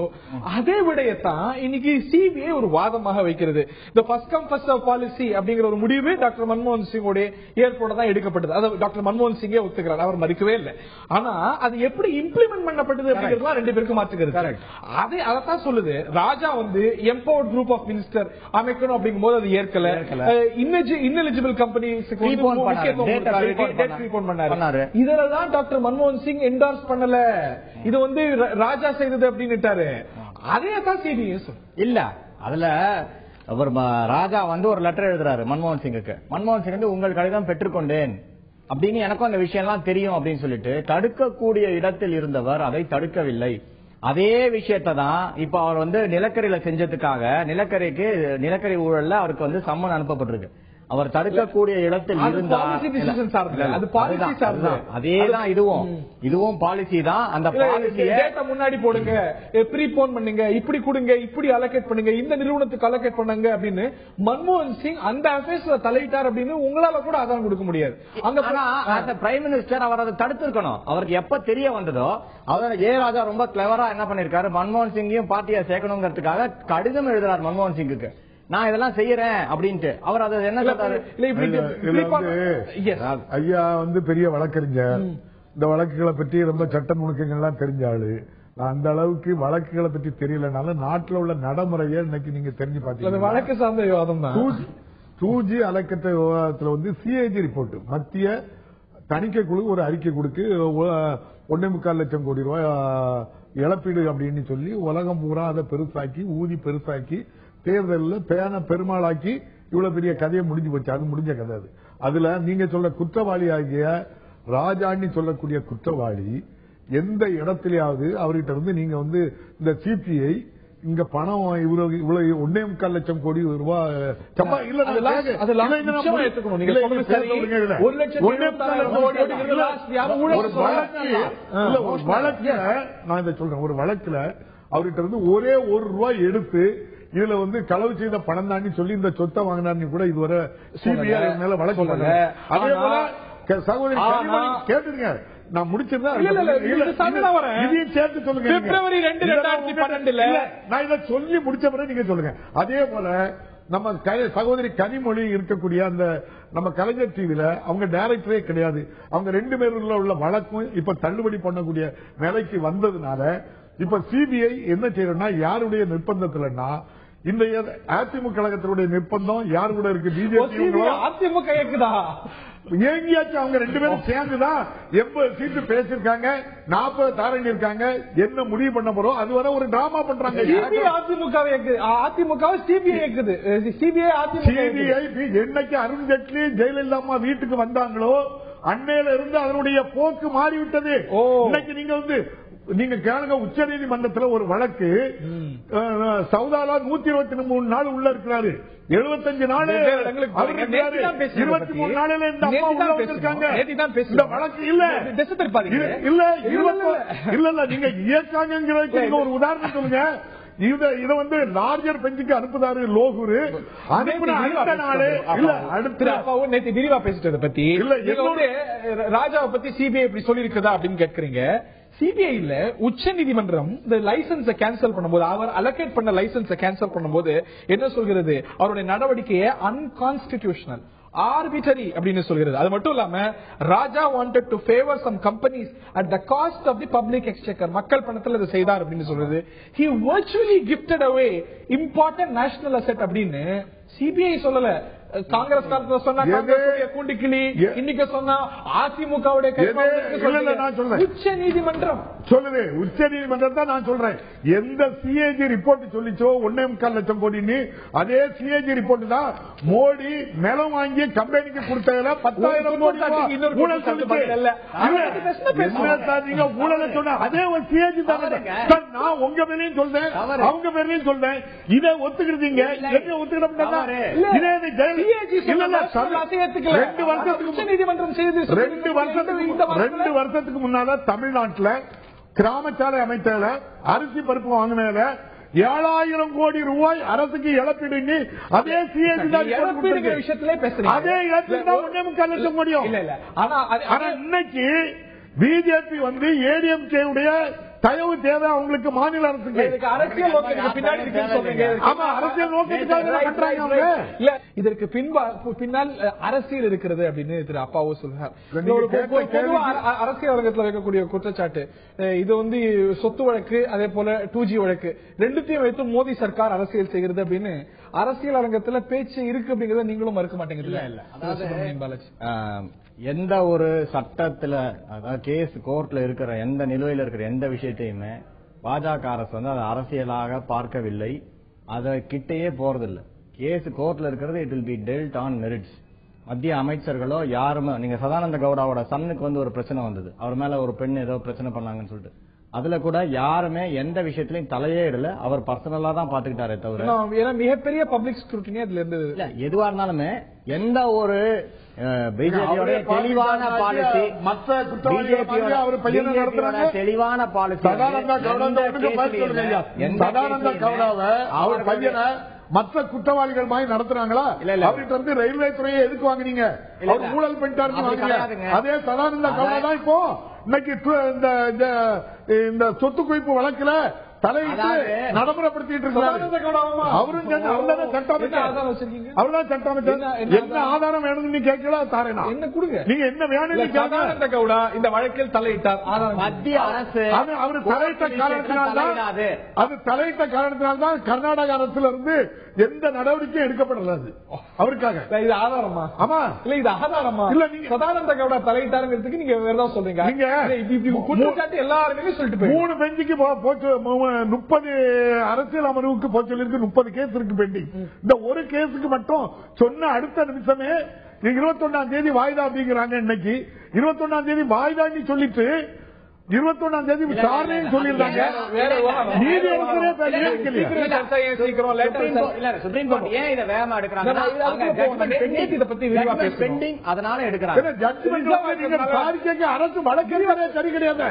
அதே விடையத்தான் இன்னைக்கு சிபிஐ ஒரு வாதமாக வைக்கிறது. இந்த first come first serve policy அப்படிங்கிற ஒரு முடிவு டாக்டர் மன்மோகன் சிங்கோட ஏற்போட தான் எடுக்கப்பட்டது. அது டாக்டர் மன்மோகன் சிங்கே ஒத்துக்கிறார், அவர் மறுக்கவே இல்லை. ஆனா அது எப்படி இம்ப்ளிமெண்ட் பண்ணப்பட்டது அப்படிங்கிறது ரெண்டு பேருக்கும் மாற்றுகிறது. அதைத்தான் சொல்லுது. ராஜா எம்பவர்ட் குரூப் ஆஃப் மினிஸ்டர் அமைக்கணும் அப்படிங்கும் போது அது ஏற்கல. இன்எலிஜிபிள் கம்பெனிஸ்க்கு பண்ணாரு. இதெல்லாம் டாக்டர் மன்மோகன் சிங் என்டார்ஸ் பண்ணல, இது ராஜா செய்தது அப்படின்னு. அதே தான் சிபிஐ இல்ல. அதுல அவர் ராஜா ஒரு லெட்டர் எழுதுறாரு மன்மோகன் சிங்குக்கு. மன்மோகன் சிங் உங்கள் கடிதம் பெற்றுக்கொண்டேன் அப்படின்னு, எனக்கும் அந்த விஷயம் எல்லாம் தெரியும் அப்படின்னு சொல்லிட்டு தடுக்கக்கூடிய இடத்தில் இருந்தவர் அதை தடுக்கவில்லை. அதே விஷயத்தை தான் இப்ப அவர் நிலக்கரியில செஞ்சதுக்காக நிலக்கரி ஊழல்ல அவருக்கு சம்மன் அனுப்பப்பட்டிருக்கு. அவர் தடுக்கக்கூடிய இடத்தில் இருந்தார். அதேதான் இதுவும் பாலிசி தான். அந்த பாலிசியை முன்னாடி போடுங்க, ப்ரீபோன் பண்ணுங்க, இப்படி கொடுங்க, இப்படி அலோகேட் பண்ணுங்க, இந்த நிறுவனத்துக்கு அலோகேட் பண்ணுங்க அப்படின்னு மன்மோகன் சிங் அந்த அஃபேர்ஸ்ல தலையிட்டார் அப்படின்னு உங்களால கூட ஆதாரம் கொடுக்க முடியாது. அந்த பிரைம் மினிஸ்டர் அவர் அதை தடுத்திருக்கணும். அவருக்கு எப்ப தெரிய வந்ததோ அவர் ஏ ராஜா ரொம்ப கிளவரா என்ன பண்ணிருக்காரு, மன்மோகன் சிங்கையும் பார்ட்டியா சேர்க்கணுங்கிறதுக்காக கடிதம் எழுதுறாரு மன்மோகன் சிங்குக்கு, நான் இதெல்லாம் செய்யறேன் அப்படின்ட்டு. அவர் அதை என்ன சொல்றாரு, ஐயா பெரிய வழக்கறிஞர், இந்த வழக்குகளை பற்றி ரொம்ப சட்ட நுணுக்கங்கள்லாம் தெரிஞ்ச ஆளு. அந்த அளவுக்கு வழக்குகளை பற்றி தெரியலனாலும் நாட்டில் உள்ள நடைமுறையை இன்னைக்கு நீங்க தெரிஞ்சு பாத்தீங்க. வழக்கு சார்ந்த விவாதம் தான். 2G அலைக்கற்ற விவாதத்தில் சிஏஜி ரிப்போர்ட், மத்திய தணிக்கை குழு ஒரு அறிக்கை கொடுத்து 1.25 லட்சம் கோடி ரூபாய் இழப்பீடு அப்படின்னு சொல்லி உலகம் பூரா அதை பெருசாக்கி ஊதி பெருசாக்கி தேர்தலில் பெருமாளாக்கி இவ்வளவு பெரிய கதையை முடிஞ்சு போச்சு. அது முடிஞ்ச கதை. அது அதுல நீங்க சொல்ற குற்றவாளி ஆகிய ராஜான்னு சொல்லக்கூடிய குற்றவாளி எந்த இடத்திலேயாவது அவர்கிட்ட நீங்க இந்த சிபிஐ இங்க பணம் இவ்வளவு 1.25 லட்சம் கோடி ரூபாய் நான் இதை சொல்றேன். ஒரு வழக்குல அவர்கிட்ட ஒரே ₹1 எடுத்து இதுல வந்து களவு செய்த பணம் தாண்டி சொல்லி இந்த சொத்தை வாங்கினார்னு கூட இதுவரை சிபிஐ மேல வழக்கு போடல. அதே போல சகோதரி கேட்டுருங்க, நான் முடிச்சிருந்தேன் இதையும் சேர்த்து சொல்லுங்க. பிப்ரவரி 2, 2012 நான் இதை சொல்லி முடிச்ச பிறகு நீங்க சொல்லுங்க. அதே போல நம்ம சகோதரி கனிமொழி இருக்கக்கூடிய அந்த நம்ம கலைஞர் டிவில அவங்க டைரக்டரே கிடையாது. அவங்க 2 பேருக்குள்ள உள்ள வழக்கும் இப்ப தள்ளுபடி பண்ணக்கூடிய நிலைக்கு வந்ததுனால இப்ப சிபிஐ என்ன செய்யறோம்னா, யாருடைய நிர்பந்தத்துலன்னா இந்த அதிமுக கழகத்தினுடைய நிர்பந்தம் யாரு கூட இருக்கு? பிஜேபி அதிமுக இருக்குதா? ஏங்கியாச்சும் அவங்க 2 பேரும் சேர்ந்துதான் 80 சீட்டு பேசிருக்காங்க, 40 தாரங்க இருக்காங்க. என்ன முடிவு பண்ண போறோம்? அதுவரை ஒரு டிராமா பண்றாங்க. அதிமுக சிபிஐ இருக்குது. சிபிஐ என்னைக்கு அருண் ஜேட்லி ஜெயலலிதா அம்மா வீட்டுக்கு வந்தாங்களோ அன்னையில இருந்து அதனுடைய போக்கு மாறிவிட்டது. இன்னைக்கு நீங்க வந்து நீங்க கேளுங்க, உச்ச நீதிமன்றத்தில் ஒரு வழக்கு சவுதாலா 123 நாள் உள்ள இருக்கிறாரு, 75 நாள் 23 நாளில இந்த அம்மா உள்ள வந்திருக்காங்க. இந்த வழக்கு இல்ல நீங்க இயக்காங்கிறதுக்கு நீங்க ஒரு உதாரணம் சொல்லுங்க. இத வந்து லார்ஜர் பெஞ்சுக்கு அனுப்புதாரு லோகூர். அடுத்த நாள் இல்ல அடுத்த நேற்று விரிவா பேசிட்டதை பத்தி ராஜாவை பத்தி சிபிஐ இப்படி சொல்லி இருக்குதா அப்படின்னு கேட்கறீங்க. சிபிஐ இல்ல, உச்ச நீதிமன்றம் இந்த லைசன்ஸை கேன்சல் பண்ணும்போது, அவர் அலோகேட் பண்ண லைசன்ஸை கேன்சல் பண்ணும்போது என்ன சொல்கிறது? அவருடைய நடவடிக்கையை அன்கான்ஸ்டிடியூஷனல், ஆர்பிட்டரி அப்படின்னு சொல்கிறது. அது மட்டும் இல்லாம ராஜா wanted to favor some companies at the cost of the public exchequer, மக்கள் பணத்தில் இதை செய்தார் அப்படின்னு சொல்றது. He virtually gifted away important national asset அப்படின்னு சிபிஐ சொல்லல. காங்கிரஸ் சொன்னா கூண்டிக்கிளி, இன்னைக்கு சொன்னா அதிமுகவுடைய உச்ச நீதிமன்றம் சொல்லுது. உச்ச நீதிமன்றம் தான் நான் சொல்றேன். எந்த சிஏஜி ரிப்போர்ட் சொல்லிச்சோ 1.25 லட்சம் கோடி, அதே சிஏஜி ரிப்போர்ட் தான் மோடி நிலம் வாங்கி கம்பெனிக்கு கொடுத்ததுல 10,000 கோடி ஊழல் சொன்ன அதே ஒரு சிஏஜி தான். நான் உங்க பேரையும் சொல்றேன், அவங்க பேரையும் சொல்றேன். இதை ஒத்துக்கிட்டீங்க, ஒத்துக்கிட்ட 2 வருஷத்துக்கு முன்னால தமிழ்நாட்டில் கிராமச்சாலை அமைத்ததுல அரிசி பருப்பு வாங்கினதுல 7,000 கோடி ரூபாய் அரசுக்கு இழப்பீடு. அதே சிஏஜி விஷயத்திலே பேசுறீங்க. அதே இழப்பீடு 1.25 லட்சம் முடியும். ஆனா இன்னைக்கு பிஜேபி வந்து ஏடிஎம்கே உடைய தயவு தேவை அவங்களுக்கு, மாநில அரசுக்கு. அரசியல் பின்னாடி அரசியல் நோக்கத்துக்காக இதற்கு பின்னால் அரசியல் இருக்கிறது அப்படின்னு திரு அப்பாவோ சொல்றார். அரசியல் வழக்கத்தில் வைக்கக்கூடிய குற்றச்சாட்டு இது வந்து சொத்து வழக்கு, அதே போல 2G வழக்கு, ரெண்டுத்தையும் வைத்து மோடி சர்க்கார் அரசியல் செய்கிறது அப்படின்னு அரசியல் அரங்கத்தில் பேச்சு இருக்கு அப்படிங்கறத நீங்களும் மறுக்க மாட்டேங்கிறீங்க. எந்த ஒரு சட்டத்துல, அதாவது கேஸ் கோர்ட்ல இருக்கிற எந்த நிலுவையில் இருக்கிற எந்த விஷயத்தையுமே பாஜக அரசு வந்து அதை அரசியலாக பார்க்கவில்லை, அதை கிட்டேயே போறதில்லை. கேஸ் கோர்ட்ல இருக்கிறது it will be dealt on merits. மத்திய அமைச்சர்களோ யாருமே, நீங்க சதானந்த கவுடாவோட சன்னுக்கு வந்து ஒரு பிரச்சனை வந்தது, அவர் மேல ஒரு பெண் ஏதோ பிரச்சனை பண்ணாங்கன்னு சொல்லிட்டு, அதுல கூட யாருமே எந்த விஷயத்திலையும் தலையே இடல, அவர் பர்சனலா தான் பாத்துக்கிட்டாரே தவிர மிகப்பெரிய பப்ளிக் ஸ்க்ரூட்டினி அதுல இருந்தது இல்ல. எதுவா இருந்தாலுமே எந்த ஒரு பிஜேபியோட தெளிவான பாலிசி, மற்ற தெளிவான பாலிசி, சதானந்த கவுடாவை அவர் பையனை மற்ற குற்றவாளிகள் மாதிரி நடத்துறாங்களா? அவர்கிட்ட இருந்து ரயில்வே துறையை எதுக்கு வாங்கினீங்க? அவர் ஊழல் பண்ணிட்டாருன்னு. அதே சதானந்த கவுடா தான் இப்போ இன்னைக்கு இந்த சொத்து குவிப்பு வழக்குல தலையிட்டு நடைமுறைப்படுத்திட்டு இருக்காரு. அவரும் சட்டம் என்ன ஆதாரம் வேணும்னு கேட்கல தாரேனா என்ன கொடுங்க, நீங்க என்ன வேணும் சதானந்த கவுடா இந்த வழக்கில் தலையிட்டார். மத்திய அரசு அவர் தலையிட்ட காரணத்தினால்தான் கர்நாடக அரசுல இருந்து எந்த நடவடிக்கையும் எடுக்கப்படலாது அவருக்காக. இது ஆதாரமா? ஆமா இல்ல, இது ஆதாரமா இல்ல? நீங்க சதானந்த கவுடா தலையிட்டாருங்கிறதுக்கு நீங்க வேற ஏதாவது சொல்றீங்க. நீங்க குற்றச்சாட்டு எல்லாருமே சொல்லிட்டு 3 பெஞ்சுக்கு போச்சு, 30 அரசியல் அமர்வுக்கு போச்சு, 30 கேஸ் இருக்கு பெண்டிங். இந்த ஒரு கேஸுக்கு மட்டும் சொன்ன அடுத்த நிமிஷமே 21ஆம் தேதி வாய்தா அப்படிங்கிறாங்க. இன்னைக்கு 21ஆம் தேதி வாய்தான்னு சொல்லிட்டு 21ஆம் தேதி விசாரணைன்னு சொல்லியிருந்தாங்க. நீதி சுப்ரீம் கோர்ட் ஏன் இதை வேகமா எடுக்கிறாங்க? அதனால எடுக்கிறாங்க. அரசு வழக்கறிஞரே சரி கிடையாது.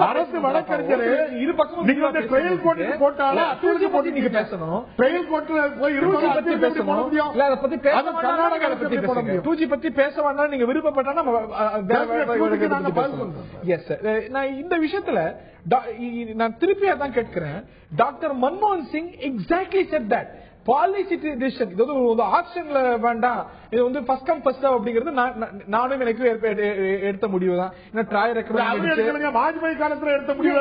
அரசு வழக்கறிஞர் இரு பக்கம் நீங்க ட்ரையல் கோர்ட்டுக்கு போட்டாலும் அத்தூசி போட்டு நீங்க பேசணும். ட்ரையல் கோர்ட்ல போய் பத்தி பேச முடியும். அதை பத்தி கர்நாடகா பத்தி பேச முடியும். 2G பத்தி பேச வேண்டாம் நீங்க விருப்பப்பட்டா நான் இந்த விஷயத்துல நான் திருப்பியா தான் கேட்கிறேன். டாக்டர் மன்மோகன் Singh exactly set that policy decision இது வந்து ஆக்ஷன்ல வேண்டாம், இது வந்து ஃபர்ஸ்ட் கம் ஃபர்ஸ்ட் அப்படிங்கிறது நானும் எனக்கு எடுத்த முடிவு தான். வாஜ்பாய் காலத்துல எடுத்த முடிவு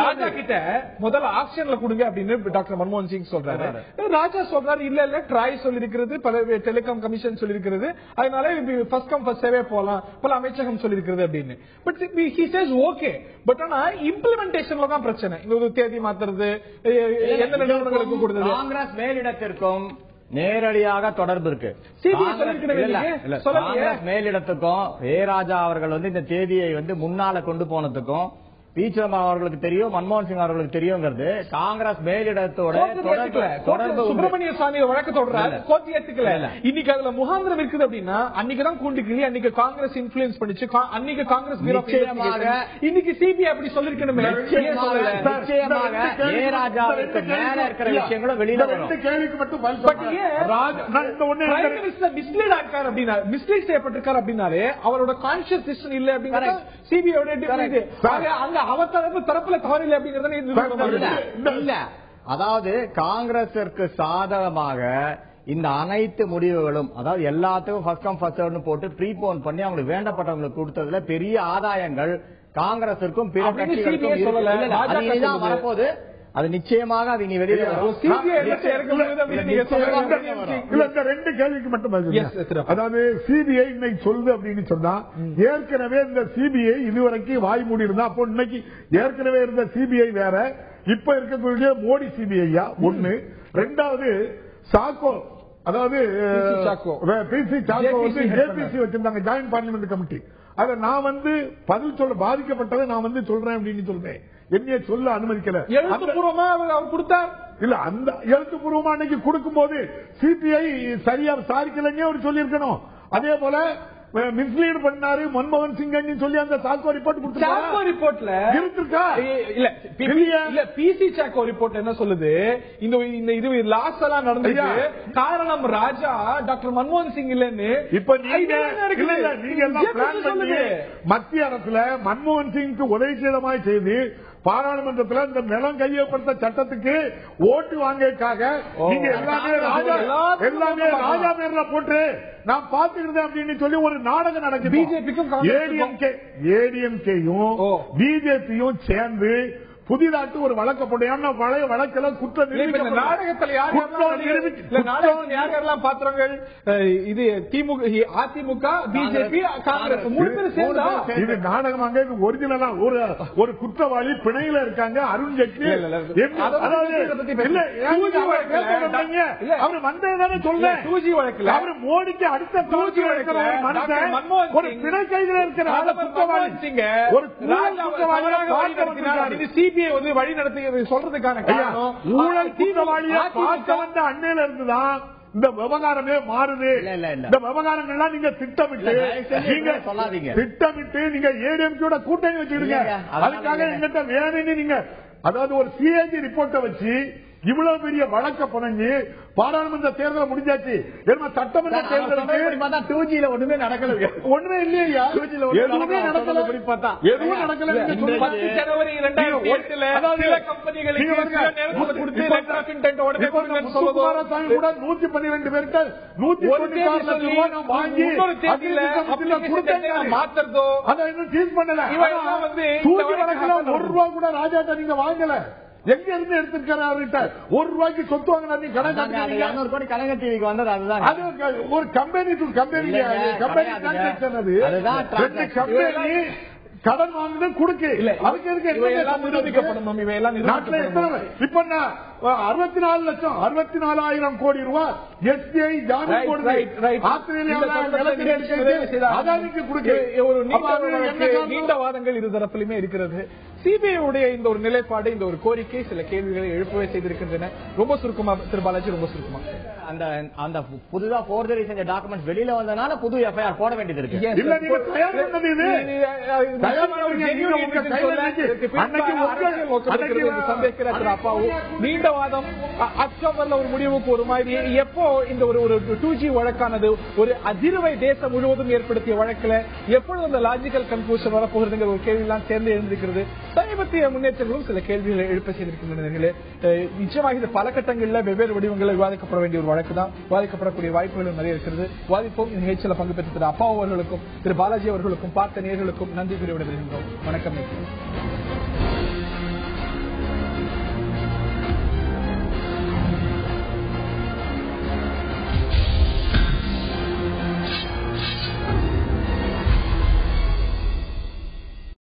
ராஜா கிட்ட முதல்ல ஆக்ஷன்ல கொடுங்க அப்படின்னு டாக்டர் மன்மோகன் சிங் சொல்றாரு. ராஜா சொல்றாரு இல்ல ட்ராய் சொல்லி இருக்கிறது, பல டெலிகாம் கமிஷன் சொல்லி இருக்கிறது, அதனால ஃபர்ஸ்ட் கம் ஃபர்ஸ்ட் சேவே போலாம், பல அமைச்சகம் சொல்லி இருக்கிறது அப்படின்னு. But he says okay, but ஆனா இம்ப்ளிமெண்டேஷன்ல தான் பிரச்சனை. இந்த தேதி மாத்துறது எந்த நிறுவனங்களுக்கு கொடுத்தது. காங்கிரஸ் மேலிடத்திற்கும் நேரடியாக தொடர்பு இருக்கு. காங்கிரஸ் மேலிடத்துக்கும் ராஜா அவர்கள் வந்து இந்த தேதியை வந்து முன்னால கொண்டு போனதுக்கும் பி. சிதம்பரம் அவர்களுக்கு தெரியும், மன்மோகன் சிங் அவர்களுக்கு தெரியுங்கிறது காங்கிரஸ் மேலிடத்தோட தொடர்பு. சுப்பிரமணிய சுவாமி வழக்கு தொடர்றாரு, கோர்ட் ஏத்துக்கல. இன்னைக்கு அதுல முகாந்திரம் இருக்குது அப்படின்னா அன்னைக்குதான் கூண்டுக்கிளி, அன்னைக்கு காங்கிரஸ் இன்ஃபுளுன்ஸ் பண்ணிச்சு, அன்னைக்கு காங்கிரஸ் இன்னைக்கு சிபிஐ அப்படி சொல்லிருக்கணுமே. ராஜாவுக்கு மேல இருக்கிற விஷயங்களும் வெளியில கேள்விக்கு மட்டும் மிஸ்லீட் செய்யப்பட்டிருக்காரு அப்படின்னாலே அவரோட கான்சியஸ் டிசிஷன் இல்ல அப்படிங்கிற சிபிஐ அவர் தரப்புல தவறில்லை அப்படிங்கறத. அதாவது காங்கிரசிற்கு சாதகமாக இந்த அனைத்து முடிவுகளும், அதாவது எல்லாத்துக்கும் ஃபர்ஸ்ட் கம் ஃபர்ஸ்ட் சர்வ்னு போட்டு ப்ரீபோன் பண்ணி அவங்களுக்கு வேண்டப்பட்டவங்களுக்கு கொடுத்ததுல பெரிய ஆதாயங்கள் காங்கிரசிற்கும் பிற கட்சிகளுக்கும் வரப்போது. அது நிச்சயமாக அது நீ வெளியே ரெண்டு கேள்விக்கு மட்டும். அதாவது சிபிஐ இன்னைக்கு சொல்லுது அப்படின்னு சொன்னா, ஏற்கனவே இந்த சிபிஐ இதுவரைக்கும் வாய் மூடி இருந்தா, அப்போ இன்னைக்கு ஏற்கனவே இருந்த சிபிஐ வேற, இப்ப இருக்கக்கூடிய மோடி சிபிஐயா ஒண்ணு. ரெண்டாவது சாக்கோ, அதாவது பிசி சாக்கோ வந்து ஜேபிசி வச்சிருந்தாங்க, ஜாயிண்ட் பார்லிமெண்ட் கமிட்டி. அத நான் வந்து பதில் சொல்ல பாதிக்கப்பட்டதை நான் வந்து சொல்றேன் அப்படின்னு சொல்றேன். என்னைய சொல்ல அனுமதிக்கல. எழுத்துப்பூர்வமா அவர் கொடுத்தார் இல்ல, அந்த எழுத்துப்பூர்வமா அன்னைக்கு கொடுக்கும் போது சிபிஐ சரியா விசாரிக்கலங்க அவர் சொல்லி இருக்கணும். அதே போல மிஸ்லீட் பண்ணாரு மன்மோகன் சிங் சொல்லி அந்த சாக்கோ ரிப்போர்ட் கொடுத்தாரு. ரிப்போர்ட்ல இருக்கா இல்ல பிசி சாக்கோ ரிப்போர்ட் என்ன சொல்லுது, இந்த இது லாஸ் எல்லாம் நடந்துச்சு, காரணம் ராஜா டாக்டர் மன்மோகன் சிங் இல்லன்னு. இப்ப நீங்க எல்லாம் பிளான் பண்ணி மத்திய அரசுல மன்மோகன் சிங்க்கு உதவி செய்தமாய் செய்து பாராளுமன்றத்தில் இந்த நிலம் கையப்படுத்த சட்டத்துக்கு ஓட்டு வாங்கக்காக நீங்க எல்லாமே ராஜா பேர்ல போட்டு நான் பாத்துக்கிறேன் அப்படின்னு சொல்லி ஒரு நாடகம் நடக்குது. பிஜேபிக்கும் ஏடிஎம்கேயும் பிஜேபியும் சேர்ந்து புதிதாட்டு ஒரு வழக்கப்படையான வழக்கில் குற்றம் நாடகத்தில் யாரெல்லாம் பாத்திரங்கள் இது அதிமுக பிஜேபி காங்கிரஸ் மூணு பேரும் சேர்ந்தா இது நாடகமாக ஒரிஜினலா ஒரு குற்றவாளி பிணையில இருக்காங்க அருண் ஜேட்லி. அவர் வந்ததுதானே சொல்றேன். 2G வழக்கில் அவர் மோடிக்கு அடுத்த 2G வழக்கில் ஒரு பிணை கைதில் இருக்கிற ஒரு சிபிஐ வந்து வழி நடத்தி சொல்றதுக்கான காரணம் ஊழல் குற்றவாளியை பார்க்க வந்த அன்னையில இருந்துதான் இந்த விவகாரமே மாறுது. இந்த விவகாரங்கள்லாம் நீங்க திட்டமிட்டு நீங்க ஏடிஎம்கேயோட கூட்டணி வச்சுக்கிடுங்க. அதுக்காக எங்கிட்ட வேணும்னு நீங்க, அதாவது ஒரு சிஏஜி ரிப்போர்ட்டை வச்சு இவ்வளவு பெரிய வழக்க புனைஞ்சு பாராளுமன்ற தேர்தல் முடிஞ்சாச்சு. சட்டமன்ற தேர்தலுக்கு 2Gல ஒண்ணுமே நடக்கல, ஒண்ணுமே இல்லையா? எதுவுமே நடக்கல, எதுவும் நடக்கல. ஜனவரி 2008 கம்பெனிகளுக்கு 112 பேருக்கு 114 ரூபாய் வாங்கி மாத்துறதோ அதை இன்னும் சீஸ் பண்ணல. 1 ரூபா கூட ராஜாட்ட நீங்க வாங்கல. எங்க இருந்து எடுத்துருக்காரு? 1 ரூபாய்க்கு சொத்து வாங்கினா 200 கோடி கலைஞர் டிவிக்கு வந்தது. அதுதான் அது ஒரு கம்பெனி டு கம்பெனி டிரான்சாக்சன். அது ரெண்டு கம்பெனி கடன் வாங்குறது கொடுக்கு. அதுக்கு நிரூபிக்கப்படணும். இவையெல்லாம் இப்ப 64 லட்சம் 64,000 கோடி ரூபாய் எஸ்பிஐ ஜாமீன் போடுது. அதானிக்கு ஒரு நீண்ட வாதங்கள் இரு தரப்பிலுமே இருக்கிறது. சிபிஐ உடைய இந்த ஒரு நிலைப்பாடு, இந்த ஒரு கோரிக்கை சில கேள்விகளை எழுப்பவே செய்திருக்கின்றன. ரொம்ப சுருக்கமா திரு பாலாஜி, ரொம்ப சுருக்கமா. அந்த புதுதா போர்ஜரி செஞ்ச டாக்குமெண்ட் வெளியில வந்தனால புது எஃப்ஐஆர் போட வேண்டியது இருக்கு. நீண்ட வாதம் அக்டோபர்ல ஒரு முடிவுக்கு ஒரு மாதிரி எப்போ இந்த ஒரு 2G வழக்கானது ஒரு அதிர்வை தேசம் முழுவதும் ஏற்படுத்திய வழக்குல எப்பொழுது அந்த லாஜிக்கல் கன்க்ளூஷன் வரப்போகிறதுங்கிற ஒரு கேள்வி எல்லாம் சேர்ந்து எழுந்திருக்கிறது. சமீபத்திய முன்னேற்றங்களும் சில கேள்விகளை எழுப்ப செய்திருக்கின்றன. நிச்சயமாக இது பல கட்டங்களில் வெவ்வேறு வடிவங்களில் விவாதிக்கப்பட வேண்டிய ஒரு வழக்கு தான். விவாதிக்கப்படக்கூடிய வாய்ப்புகளும் நிறைய இருக்கிறது. வாதிப்போம். இந்த நிகழ்ச்சியில் பங்கு பெற்ற திரு அப்பா அவர்களுக்கும் திரு பாலாஜி அவர்களுக்கும் பார்த்த நேயர்களுக்கும் நன்றி கூறி விடைபெறுகின்றோம். வணக்கம்.